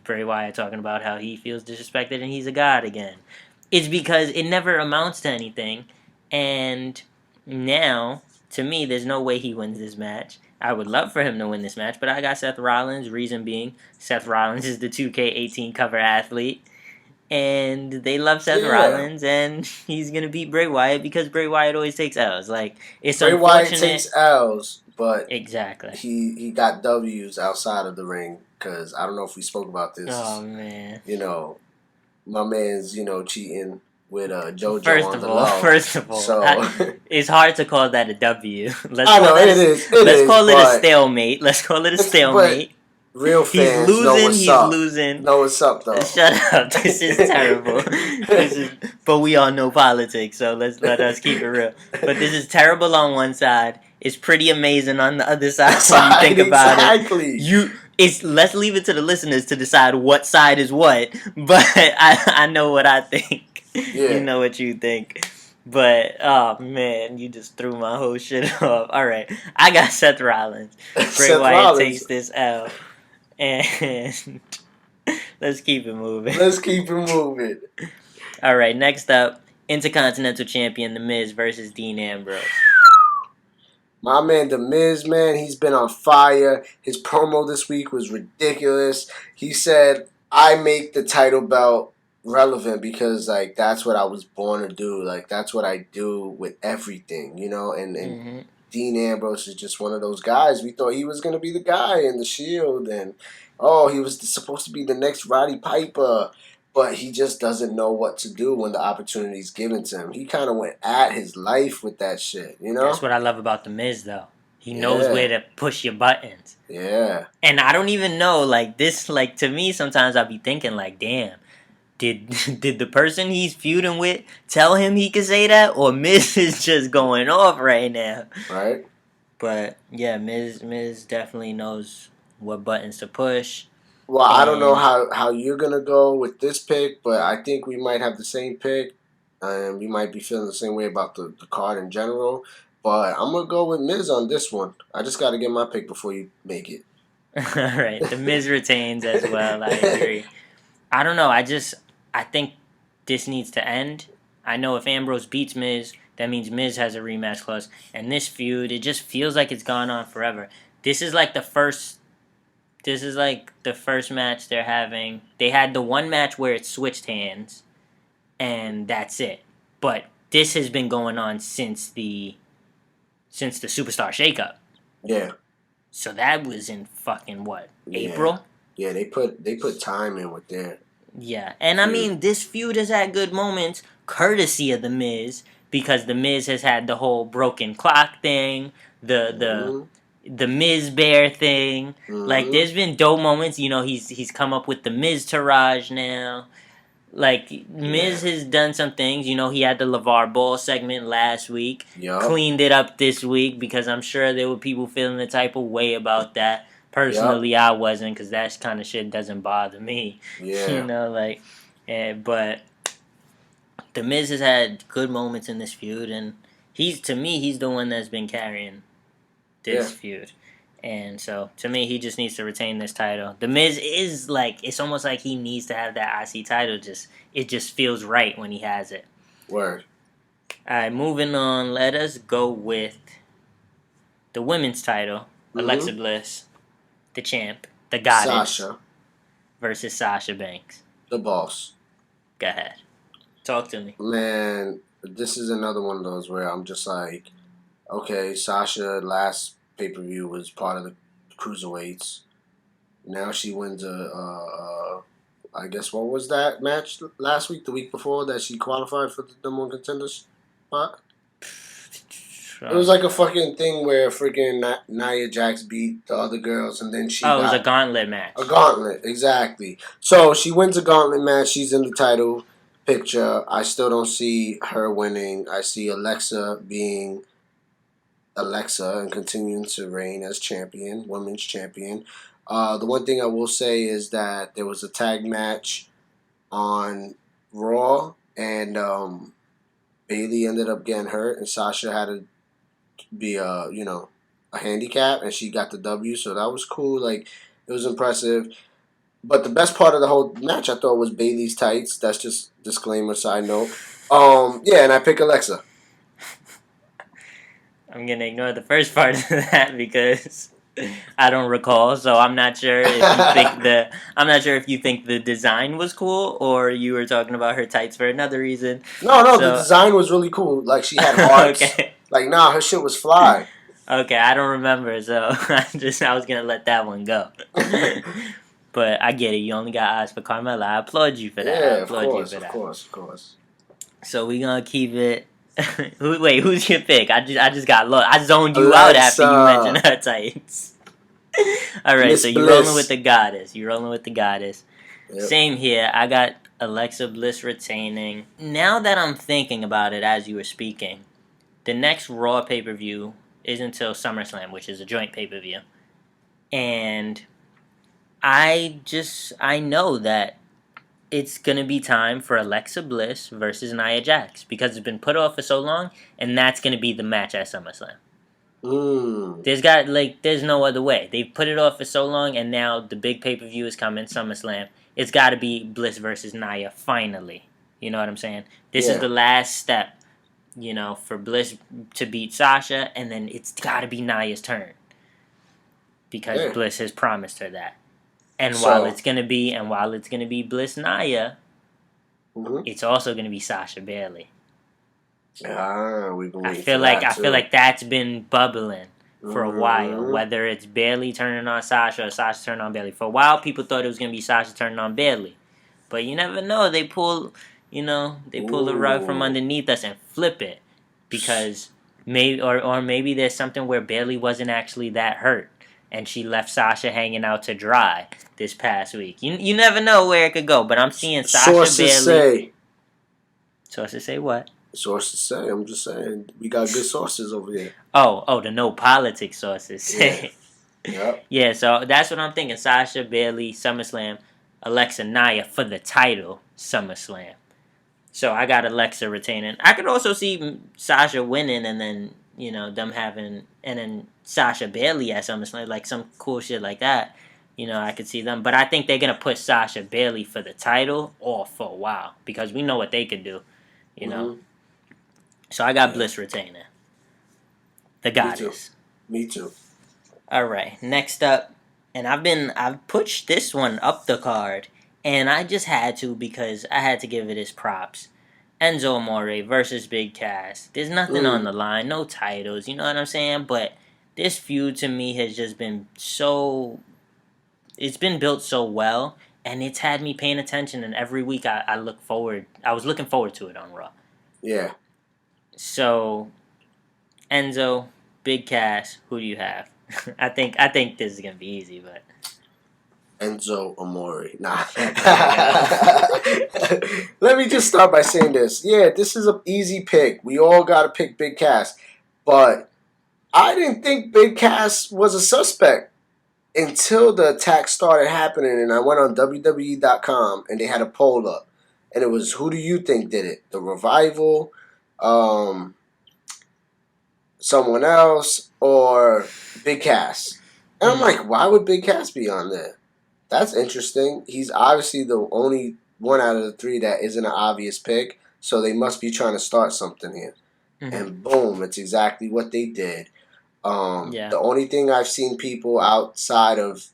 Bray Wyatt talking about how he feels disrespected and he's a god again, is because it never amounts to anything, and now, to me, there's no way he wins this match. I would love for him to win this match, but I got Seth Rollins. Reason being, Seth Rollins is the 2K18 cover athlete, and they love Seth Rollins, and he's gonna beat Bray Wyatt because Bray Wyatt always takes L's. Like, it's Bray unfortunate. Wyatt takes L's, but exactly he got W's outside of the ring because I don't know if we spoke about this. Oh man, my man's cheating with JoJo on the low. First of all, so it's hard to call that a W. I know it is. Let's call it a stalemate. Let's call it a stalemate. Real fans know what's up. He's losing. Know what's up, though. Shut up. This is terrible. But we all know politics, so let us keep it real. But this is terrible on one side. It's pretty amazing on the other side when you think about it. Let's leave it to the listeners to decide what side is what. But I know what I think. Yeah. You know what you think. But, oh, man, you just threw my whole shit off. All right. I got Seth Rollins. Bray Wyatt takes this L. And let's keep it moving. All right, next up, Intercontinental Champion The Miz versus Dean Ambrose. My man, The Miz, man, he's been on fire. His promo this week was ridiculous. He said, I make the title belt relevant because, like, that's what I was born to do. Like, that's what I do with everything, And Dean Ambrose is just one of those guys. We thought he was going to be the guy in the Shield. And, he was supposed to be the next Roddy Piper. But he just doesn't know what to do when the opportunity's given to him. He kind of went at his life with that shit, That's what I love about The Miz, though. He knows where to push your buttons. Yeah. And I don't even know, to me, sometimes I'll be thinking, damn. Did the person he's feuding with tell him he could say that? Or Miz is just going off right now? Right. But, yeah, Miz definitely knows what buttons to push. Well, I don't know how you're gonna go with this pick, but I think we might have the same pick, and we might be feeling the same way about the card in general. But I'm gonna go with Miz on this one. I just got to get my pick before you make it. All right, the Miz retains as well. I agree. I don't know. I think this needs to end. I know if Ambrose beats Miz, that means Miz has a rematch clause. And this feud, it just feels like it's gone on forever. This is like the first match they're having. They had the one match where it switched hands, and that's it. But this has been going on since the Superstar shakeup. Yeah. So that was in fucking what? April? Yeah, they put time in with their. Yeah, and I mean, this feud has had good moments, courtesy of The Miz, because The Miz has had the whole broken clock thing, the Miz Bear thing. Like, there's been dope moments. You know, he's come up with the Miz Taraj now. Like, Miz has done some things. You know, he had the LeVar Ball segment last week. Yep. Cleaned it up this week because I'm sure there were people feeling the type of way about that. Personally, I wasn't, because that kind of shit doesn't bother me. Yeah. You know, like, but The Miz has had good moments in this feud, and he's the one that's been carrying this feud. And so, to me, he just needs to retain this title. The Miz is like, it's almost like he needs to have that IC title. It just feels right when he has it. Word. All right, moving on. Let us go with the women's title. Alexa Bliss, the champ, the goddess, Sasha versus Sasha Banks. The boss. Go ahead. Talk to me. Man, this is another one of those where I'm just like, okay, Sasha last pay-per-view was part of the cruiserweights. Now she wins I guess, what was that match last week, the week before, that she qualified for the number one contender spot? It was like a fucking thing where freaking Nia Jax beat the other girls, and then she it was a gauntlet match. A gauntlet, exactly. So she wins a gauntlet match. She's in the title picture. I still don't see her winning. I see Alexa being Alexa and continuing to reign as champion, women's champion. The one thing I will say is that there was a tag match on Raw, and Bayley ended up getting hurt, and Sasha had to be a handicap, and she got the W, so that was cool. Like, it was impressive. But the best part of the whole match, I thought, was Bayley's tights. That's just disclaimer, side note. And I pick Alexa. I'm gonna ignore the first part of that because I don't recall, so I'm not sure if you think the design was cool, or you were talking about her tights for another reason. No, the design was really cool. Like, she had hearts. Okay. Like, her shit was fly. Okay, I don't remember, so I was gonna let that one go. But I get it. You only got eyes for Carmella. I applaud you for that. Yeah, of course. So we gonna keep it. Wait, who's your pick? I just got lost. I zoned you out after you mentioned her tights. All right, Miss so you're Bliss. rolling with the goddess. Yep. Same here. I got Alexa Bliss retaining. Now that I'm thinking about it as you were speaking, the next Raw pay-per-view is until SummerSlam, which is a joint pay-per-view. And I know that it's going to be time for Alexa Bliss versus Nia Jax because it's been put off for so long, and that's going to be the match at SummerSlam. There's no other way. They've put it off for so long, and now the big pay-per-view is coming, SummerSlam. It's got to be Bliss versus Nia, finally. You know what I'm saying? This is the last step, for Bliss to beat Sasha, and then it's got to be Nia's turn. Because Bliss has promised her that. And while it's gonna be Bliss Nia, it's also gonna be Sasha Bayley. I feel like that's been bubbling for a while. Whether it's Bayley turning on Sasha or Sasha turning on Bayley. For a while, people thought it was gonna be Sasha turning on Bayley, but you never know. They pull the rug from underneath us and flip it because maybe there's something where Bayley wasn't actually that hurt. And she left Sasha hanging out to dry this past week. You never know where it could go, but I'm seeing Sasha Bayley. Sources say what? Sources say. I'm just saying. We got good sources over here. Oh, the no politics sources say. Yep. Yeah, so that's what I'm thinking. Sasha, Bailey, SummerSlam, Alexa, Nia for the title, SummerSlam. So I got Alexa retaining. I could also see Sasha winning and then, them having, and then Sasha Bailey at SummerSlam, like some cool shit like that. I could see them. But I think they're going to put Sasha Bailey for the title off for a while because we know what they could do, So I got Bliss retaining. The goddess. Me too. All right, next up, and I've pushed this one up the card, and I just had to because I had to give it his props. Enzo Amore versus Big Cass. There's nothing on the line, no titles, you know what I'm saying? But this feud to me has just been it's been built so well, and it's had me paying attention, and every week I was looking forward to it on Raw. Yeah. So, Enzo, Big Cass, who do you have? I think this is gonna be easy, but Enzo Amore. Nah. Let me just start by saying this. Yeah, this is an easy pick. We all gotta pick Big Cass, but I didn't think Big Cass was a suspect until the attack started happening, and I went on WWE.com and they had a poll up, and it was, who do you think did it? The Revival, someone else, or Big Cass? And I'm like, why would Big Cass be on there? That's interesting. He's obviously the only one out of the three that isn't an obvious pick, so they must be trying to start something here. And boom, it's exactly what they did. The only thing I've seen people outside of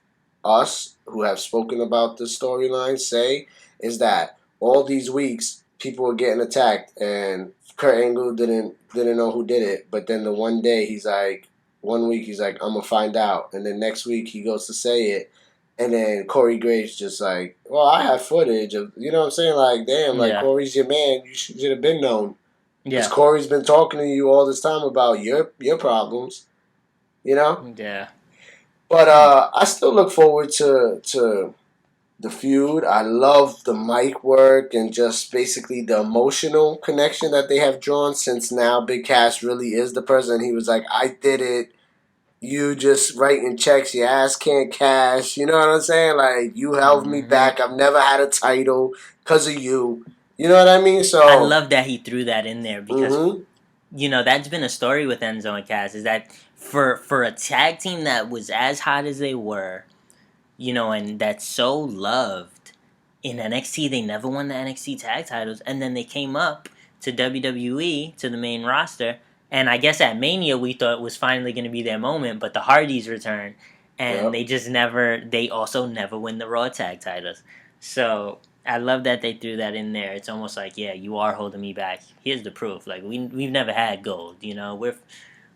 us who have spoken about the storyline say is that all these weeks people were getting attacked and Kurt Angle didn't know who did it, but then the one day one week he's like, I'm gonna find out, and then next week he goes to say it, and then Corey Graves just like, well, I have footage of, you know what I'm saying, like, damn, like, Corey's your man, you should have been known, because Corey's been talking to you all this time about your problems. Yeah. But I still look forward to the feud. I love the mic work and just basically the emotional connection that they have drawn, since now Big Cass really is the person. He was like, I did it. You just writing checks, your ass can't cash. You know what I'm saying? Like, you held me back. I've never had a title because of you. You know what I mean? So I love that he threw that in there because, that's been a story with Enzo and Cass, is that for a tag team that was as hot as they were, and that's so loved in NXT, they never won the NXT tag titles, and then they came up to WWE, to the main roster, and I guess at Mania we thought it was finally going to be their moment, but the Hardys returned, and they also never win the Raw tag titles. So I love that they threw that in there. It's almost like, yeah, you are holding me back. Here's the proof. Like, we've never had gold.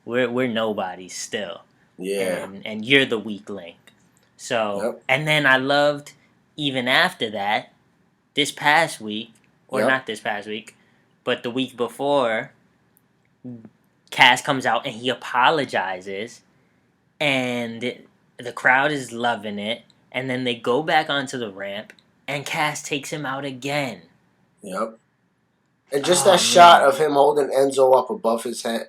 We're nobodies still. Yeah. And you're the weak link. So and then I loved, even after that, this past week, or not this past week, but the week before, Cass comes out and he apologizes, and the crowd is loving it, and then they go back onto the ramp, and Cass takes him out again. Yep. And just that shot of him holding Enzo up above his head,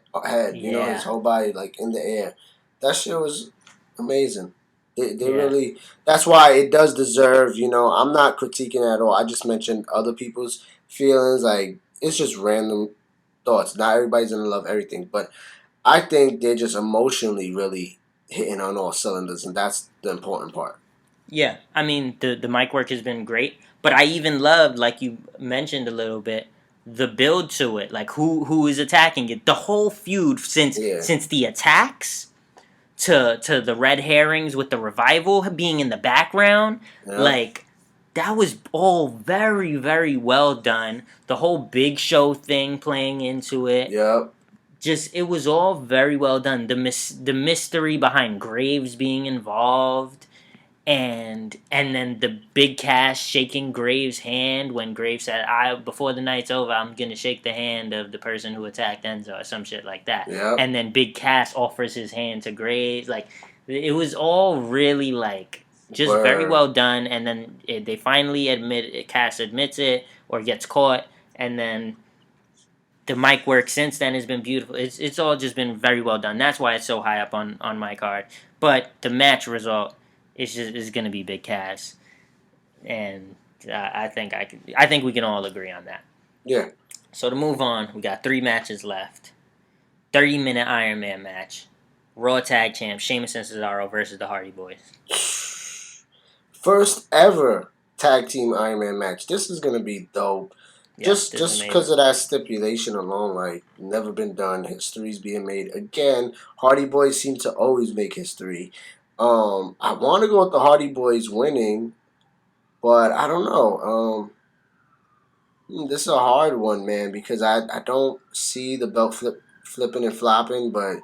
his whole body, like, in the air. That shit was amazing. They really... That's why it does deserve, I'm not critiquing at all. I just mentioned other people's feelings. Like, it's just random thoughts. Not everybody's going to love everything. But I think they're just emotionally really hitting on all cylinders, and that's the important part. Yeah, I mean, the mic work has been great. But I even loved, like you mentioned a little bit, the build to it, like who is attacking it, the whole feud since the attacks to the red herrings with the Revival being in the background, like, that was all very, very well done. The whole Big Show thing playing into it, just, it was all very well done. The mystery behind Graves being involved. And then the Big Cass shaking Graves' hand when Graves said, before the night's over, I'm going to shake the hand of the person who attacked Enzo, or some shit like that. And then Big Cass offers his hand to Graves. Like, it was all really, like, just very well done. And then they finally Cass admits it, or gets caught. And then the mic work since then has been beautiful. It's all just been very well done. That's why it's so high up on my card. But the match result is going to be Big Cass, and I think we can all agree on that. Yeah. So to move on, we got 3 matches left. 30-minute Iron Man match. Raw Tag Champ Sheamus and Cesaro versus the Hardy Boys. First ever tag team Iron Man match. This is gonna be dope. Yeah, just because of that stipulation alone, like, never been done. History's being made again. Hardy Boys seem to always make history. I want to go with the Hardy Boys winning, but I don't know. This is a hard one, man, because I don't see the belt flipping and flopping, but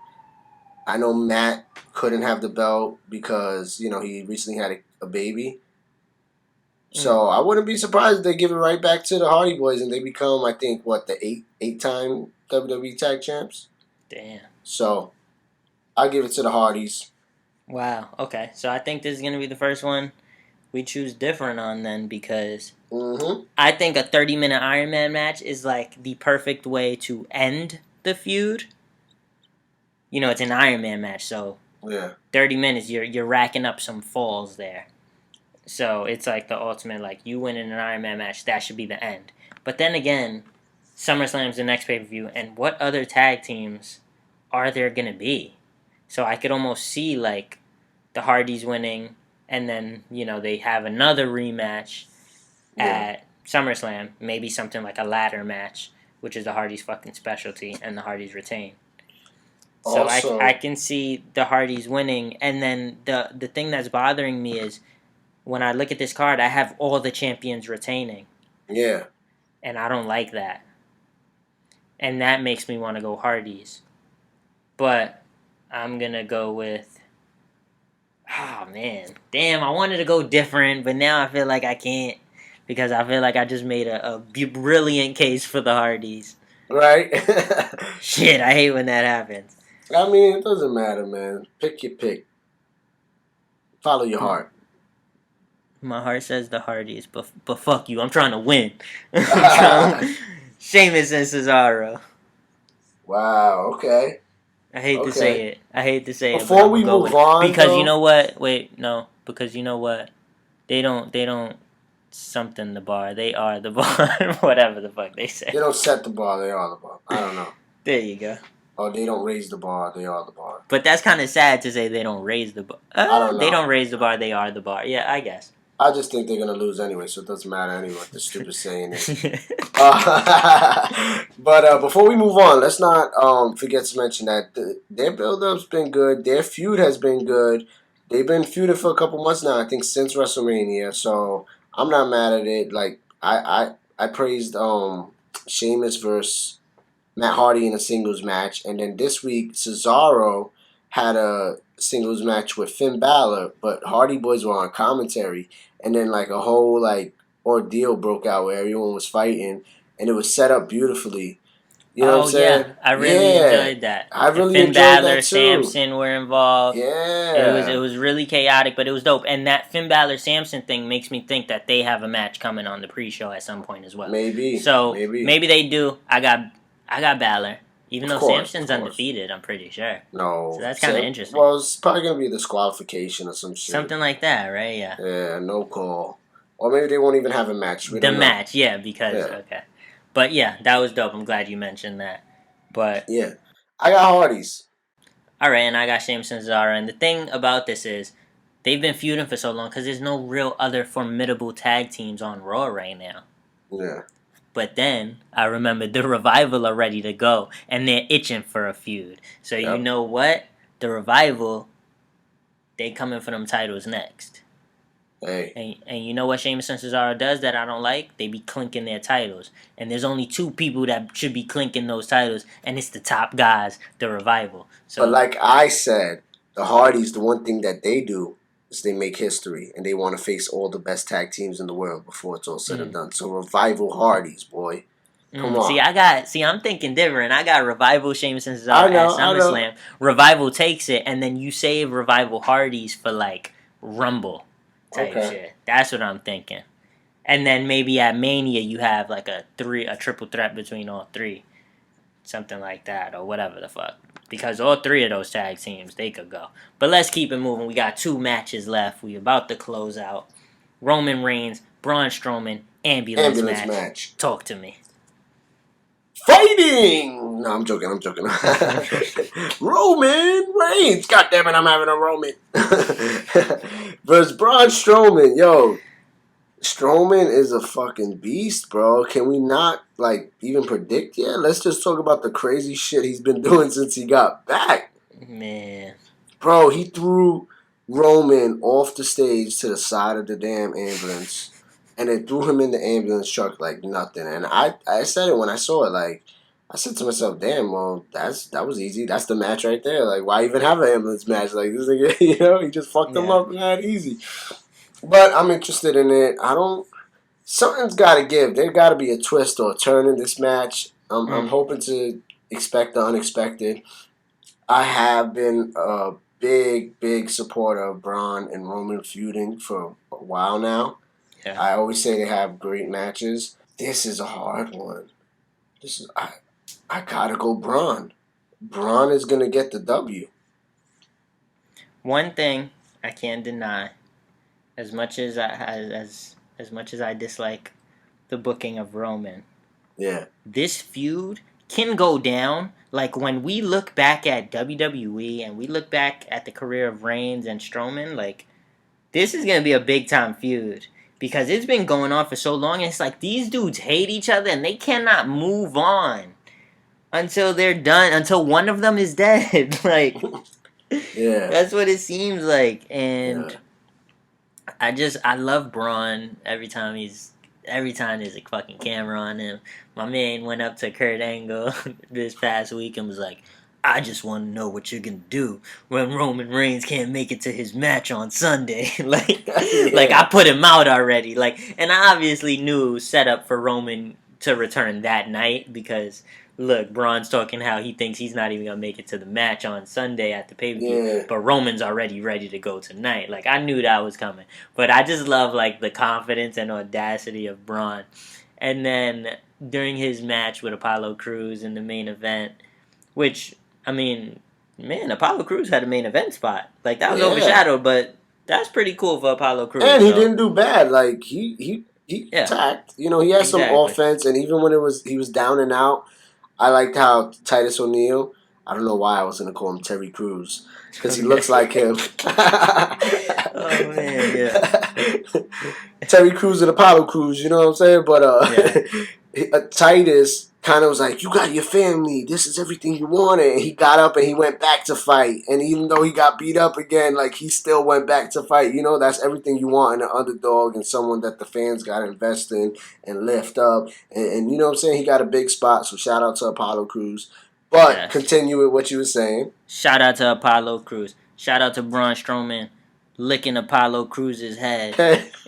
I know Matt couldn't have the belt because, you know, he recently had a baby. So I wouldn't be surprised if they give it right back to the Hardy Boys and they become, I think, the eight-time WWE Tag Champs? Damn. So I'll give it to the Hardys. Wow. Okay. So I think this is going to be the first one we choose different on then, because I think a 30-minute Iron Man match is like the perfect way to end the feud. You know, it's an Iron Man match, so 30 minutes, you're racking up some falls there. So it's like the ultimate, like, you win in an Iron Man match, that should be the end. But then again, SummerSlam's the next pay-per-view, and what other tag teams are there going to be? So I could almost see, like, the Hardys winning, and then, you know, they have another rematch at SummerSlam. Maybe something like a ladder match, which is the Hardys' fucking specialty, and the Hardys retain. So also, I can see the Hardys winning, and then the thing that's bothering me is when I look at this card, I have all the champions retaining. Yeah. And I don't like that. And that makes me want to go Hardys. But I'm going to go with... Oh, man. Damn, I wanted to go different, but now I feel like I can't. Because I feel like I just made a brilliant case for the Hardys. Right? Shit, I hate when that happens. I mean, it doesn't matter, man. Pick your pick. Follow your heart. My heart says the Hardys, but fuck you. I'm trying to win. Sheamus and Cesaro. Wow, okay. I hate to say it. Before we move on, because you know what? Wait, no. Because you know what? They don't something the bar. They are the bar. Whatever the fuck they say. They don't set the bar. They are the bar. I don't know. There you go. Oh, they don't raise the bar. They are the bar. But that's kind of sad to say they don't raise the bar. I don't know. They don't raise the bar. They are the bar. Yeah, I guess. I just think they're going to lose anyway, so it doesn't matter anyway what the stupid saying is. But before we move on, let's not forget to mention that their build-up's been good. Their feud has been good. They've been feuding for a couple months now, I think, since WrestleMania. So I'm not mad at it. Like, I praised Sheamus versus Matt Hardy in a singles match. And then this week, Cesaro had a singles match with Finn Balor, but Hardy Boys were on commentary, and then like a whole like ordeal broke out where everyone was fighting, and it was set up beautifully. You know what I'm saying? Yeah, I really enjoyed that. I really Finn enjoyed Balor, that too. Samson were involved. Yeah, it was really chaotic, but it was dope. And that Finn Balor Samson thing makes me think that they have a match coming on the pre-show at some point as well. Maybe. So maybe they do. I got Balor. Even though Samson's undefeated, I'm pretty sure. No. So that's kind of interesting. Well, it's probably going to be a disqualification or some shit. Something like that, right? Yeah. Yeah, no call. Or maybe they won't even have a match. Okay. But yeah, that was dope. I'm glad you mentioned that. But yeah. I got Hardys. Alright, and I got Sheamus and Cesaro. And the thing about this is, they've been feuding for so long because there's no real other formidable tag teams on Raw right now. Yeah. But then, I remember the Revival are ready to go, and they're itching for a feud. So you know what? The Revival, they coming for them titles next. Hey. And you know what Sheamus and Cesaro does that I don't like? They be clinking their titles. And there's only 2 people that should be clinking those titles, and it's the top guys, the Revival. So, but like I said, the Hardys, the one thing that they do is they make history, and they want to face all the best tag teams in the world before it's all said and done. So Revival Hardys, boy. Come on. See, I'm thinking different. I got Revival, Sheamus and Cesaro at SummerSlam. Revival takes it, and then you save Revival Hardys for, like, Rumble type shit. That's what I'm thinking. And then maybe at Mania you have, like, a triple threat between all 3. Something like that, or whatever the fuck. Because all three of those tag teams, they could go. But let's keep it moving. We got 2 matches left. We about to close out. Roman Reigns, Braun Strowman, ambulance match. Talk to me. Fighting! No, I'm joking. Roman Reigns. God damn it, I'm having a Roman. Versus Braun Strowman. Yo, Strowman is a fucking beast, bro. Can we not, even predict yet? Let's just talk about the crazy shit he's been doing since he got back. Man. Bro, he threw Roman off the stage to the side of the damn ambulance. And then threw him in the ambulance truck like nothing. And I said it when I saw it. I said to myself, damn, well, that was easy. That's the match right there. Why even have an ambulance match? This nigga, he just fucked him up and had it easy. But I'm interested in it. Something's got to give. There got to be a twist or a turn in this match. I'm hoping to expect the unexpected. I have been a big supporter of Braun and Roman feuding for a while now. Yeah. I always say they have great matches. This is a hard one. I gotta go Braun. Braun is gonna get the W. One thing I can't deny, as much as I dislike the booking of Roman, this feud can go down. When we look back at WWE and we look back at the career of Reigns and Strowman, this is gonna be a big time feud. Because it's been going on for so long, and it's these dudes hate each other, and they cannot move on until they're done, until one of them is dead. That's what it seems like. And I love Braun every time there's a fucking camera on him. My man went up to Kurt Angle this past week and was like, I just want to know what you're going to do when Roman Reigns can't make it to his match on Sunday. I put him out already. And I obviously knew it was set up for Roman to return that night because, look, Braun's talking how he thinks he's not even going to make it to the match on Sunday at the pay-per-view. But Roman's already ready to go tonight. I knew that was coming. But I just love, the confidence and audacity of Braun. And then during his match with Apollo Crews in the main event, which... Apollo Crews had a main event spot. That was overshadowed, but that's pretty cool for Apollo Crews. And he didn't do bad. He attacked. He had some offense, and even when he was down and out, I liked how Titus O'Neil, I don't know why I was going to call him Terry Crews, because he looks like him. Oh, man, yeah. Terry Crews and Apollo Crews, you know what I'm saying? But Titus kind of was like, you got your family. This is everything you wanted. And he got up and he went back to fight. And even though he got beat up again, he still went back to fight. That's everything you want in an underdog and someone that the fans got to invest in and lift up. And you know what I'm saying? He got a big spot. So shout out to Apollo Crews. But continue with what you were saying. Shout out to Apollo Crews. Shout out to Braun Strowman licking Apollo Crews' head.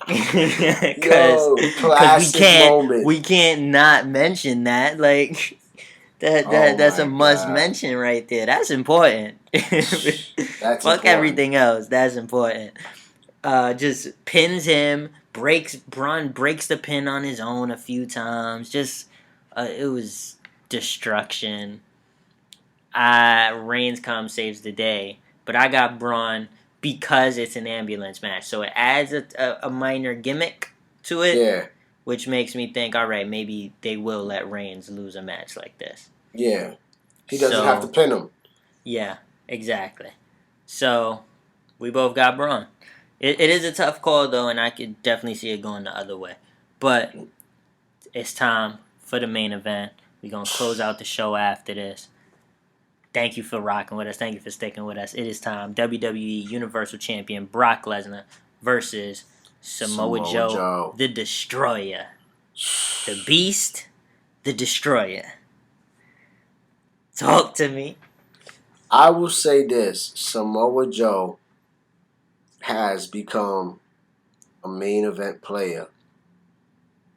Because we can't not mention that. That's a must mention right there. That's important. Fuck important. Everything else. That's important. Just pins him. Braun breaks the pin on his own a few times. It was destruction. Reigns comes, saves the day. But I got Braun because it's an ambulance match. So it adds a minor gimmick to it. Yeah. Which makes me think, all right, maybe they will let Reigns lose a match like this. Yeah. He doesn't have to pin him. Yeah, exactly. So we both got Braun. It is a tough call, though, and I could definitely see it going the other way. But it's time for the main event. We're going to close out the show after this. Thank you for rocking with us. Thank you for sticking with us. It is time. WWE Universal Champion Brock Lesnar versus Samoa Joe, the Destroyer. The Beast, the Destroyer. Talk to me. I will say this. Samoa Joe has become a main event player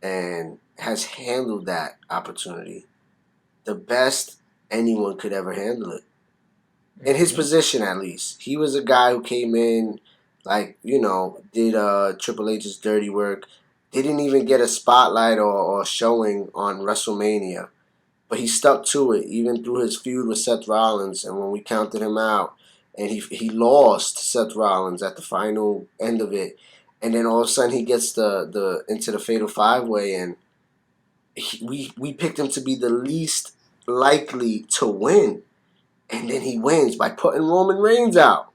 and has handled that opportunity the best anyone could ever handle it. In his position, at least. He was a guy who came in, did Triple H's dirty work. Didn't even get a spotlight or showing on WrestleMania but he stuck to it even through his feud with Seth Rollins. And when we counted him out, and he lost to Seth Rollins at the final end of it, and then all of a sudden he gets the into the Fatal 5-Way, and we picked him to be the least likely to win, and then he wins by putting Roman Reigns out.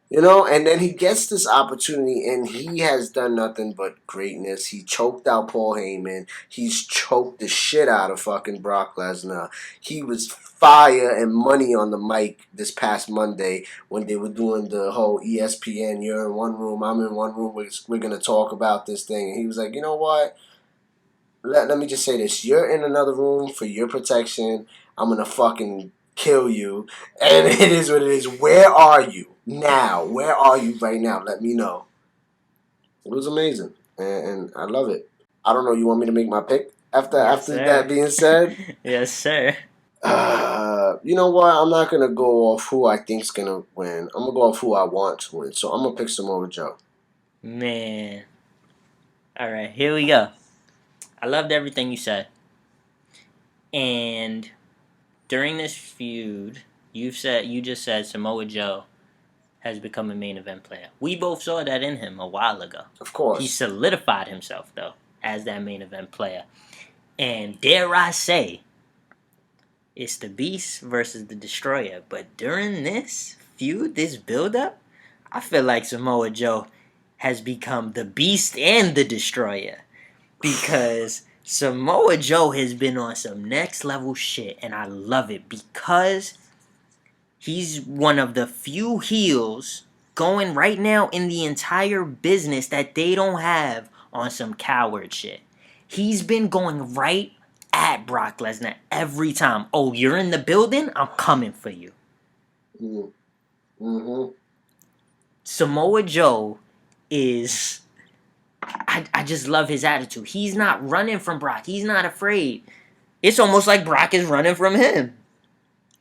You know, and then he gets this opportunity, and he has done nothing but greatness. He choked out Paul Heyman. He's choked the shit out of fucking Brock Lesnar. He was fire and money on the mic this past Monday when they were doing the whole ESPN, you're in one room, I'm in one room, we're going to talk about this thing. And he was like, you know what? Let me just say this. You're in another room for your protection. I'm going to fucking kill you. And it is what it is. Where are you now? Where are you right now? Let me know. It was amazing. And I love it. I don't know. You want me to make my pick after that being said? Yes, sir. You know what? I'm not going to go off who I think's going to win. I'm going to go off who I want to win. So I'm going to pick Samoa Joe. Man. All right. Here we go. I loved everything you said. And during this feud, you just said Samoa Joe has become a main event player. We both saw that in him a while ago. Of course. He solidified himself, though, as that main event player. And dare I say, it's the Beast versus the Destroyer. But during this feud, this build-up, I feel like Samoa Joe has become the Beast and the Destroyer. Because Samoa Joe has been on some next level shit, and I love it because he's one of the few heels going right now in the entire business that they don't have on some coward shit. He's been going right at Brock Lesnar every time. Oh, you're in the building? I'm coming for you. Mm-hmm. Samoa Joe is... I just love his attitude. He's not running from Brock. He's not afraid. It's almost like Brock is running from him.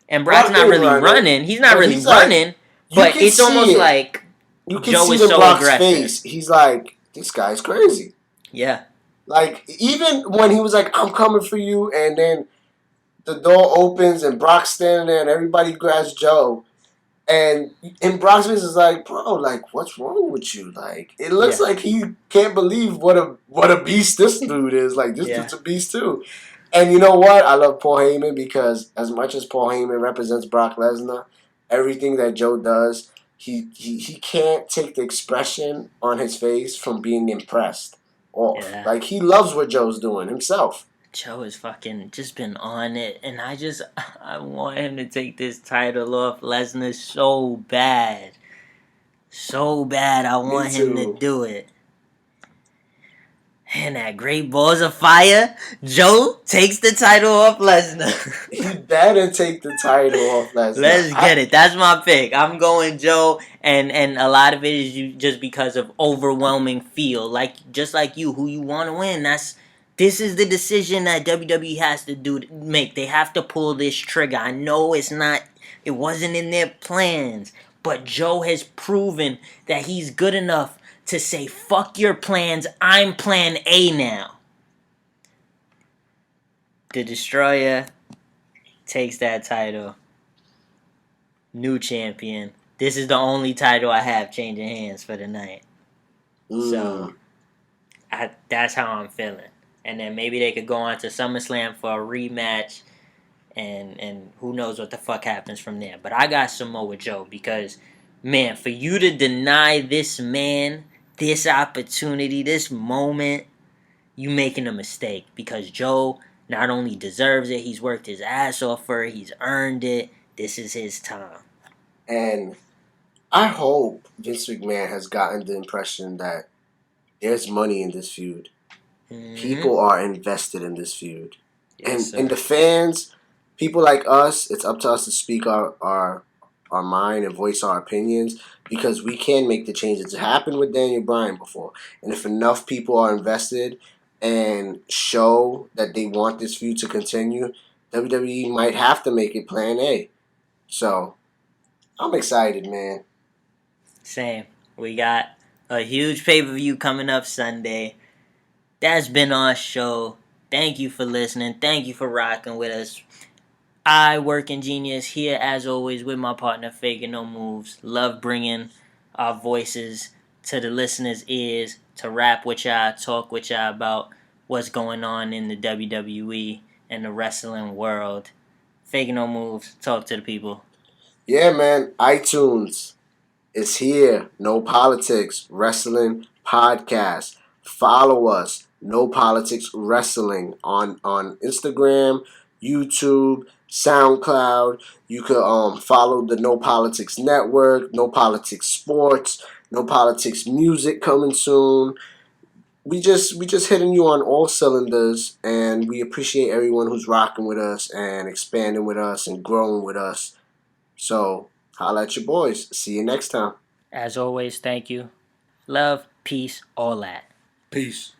And Brock's not really running. He's not really running. But it's almost like Joe is so aggressive. Face. He's like, this guy's crazy. Yeah. Like, even when he was like, I'm coming for you, and then the door opens and Brock's standing there and everybody grabs Joe. And Brock's face is like, bro, like, what's wrong with you? Like, it looks like he can't believe what a beast this dude is. Like, this dude's a beast too. And you know what? I love Paul Heyman because as much as Paul Heyman represents Brock Lesnar, everything that Joe does, he can't take the expression on his face from being impressed off. Yeah. Like, he loves what Joe's doing himself. Joe has fucking just been on it, and I want him to take this title off Lesnar so bad. So bad, I want him to do it. And that Great Balls of Fire, Joe takes the title off Lesnar. He better take the title off Lesnar. Let's get it. That's my pick. I'm going Joe, and a lot of it is just because of overwhelming feel. Just like you, who you want to win. This is the decision that WWE has to make. They have to pull this trigger. I know it wasn't in their plans, but Joe has proven that he's good enough to say, fuck your plans, I'm plan A now. The Destroyer takes that title. New champion. This is the only title I have changing hands for the night. So, that's how I'm feeling. And then maybe they could go on to SummerSlam for a rematch. And who knows what the fuck happens from there. But I got Samoa Joe because, man, for you to deny this man this opportunity, this moment, you making a mistake. Because Joe not only deserves it, he's worked his ass off for it. He's earned it. This is his time. And I hope Vince McMahon has gotten the impression that there's money in this feud. Mm-hmm. People are invested in this feud. Yes, and the fans, people like us, it's up to us to speak our mind and voice our opinions because we can make the change. It's happened with Daniel Bryan before. And if enough people are invested and show that they want this feud to continue, WWE might have to make it plan A. So, I'm excited, man. Same. We got a huge pay-per-view coming up Sunday. That's been our show. Thank you for listening. Thank you for rocking with us. I, WorkinGenius, here as always with my partner, FakinNoMoves. Love bringing our voices to the listeners' ears to rap with y'all, talk with y'all about what's going on in the WWE and the wrestling world. FakinNoMoves, talk to the people. Yeah, man. iTunes is here. No Politics Wrestling Podcast. Follow us. No Politics Wrestling on Instagram, YouTube, SoundCloud. You could follow the No Politics Network, No Politics Sports, No Politics Music coming soon. We just hitting you on all cylinders, and we appreciate everyone who's rocking with us and expanding with us and growing with us. So holla at your boys. See you next time. As always, thank you. Love, peace, all that. Peace.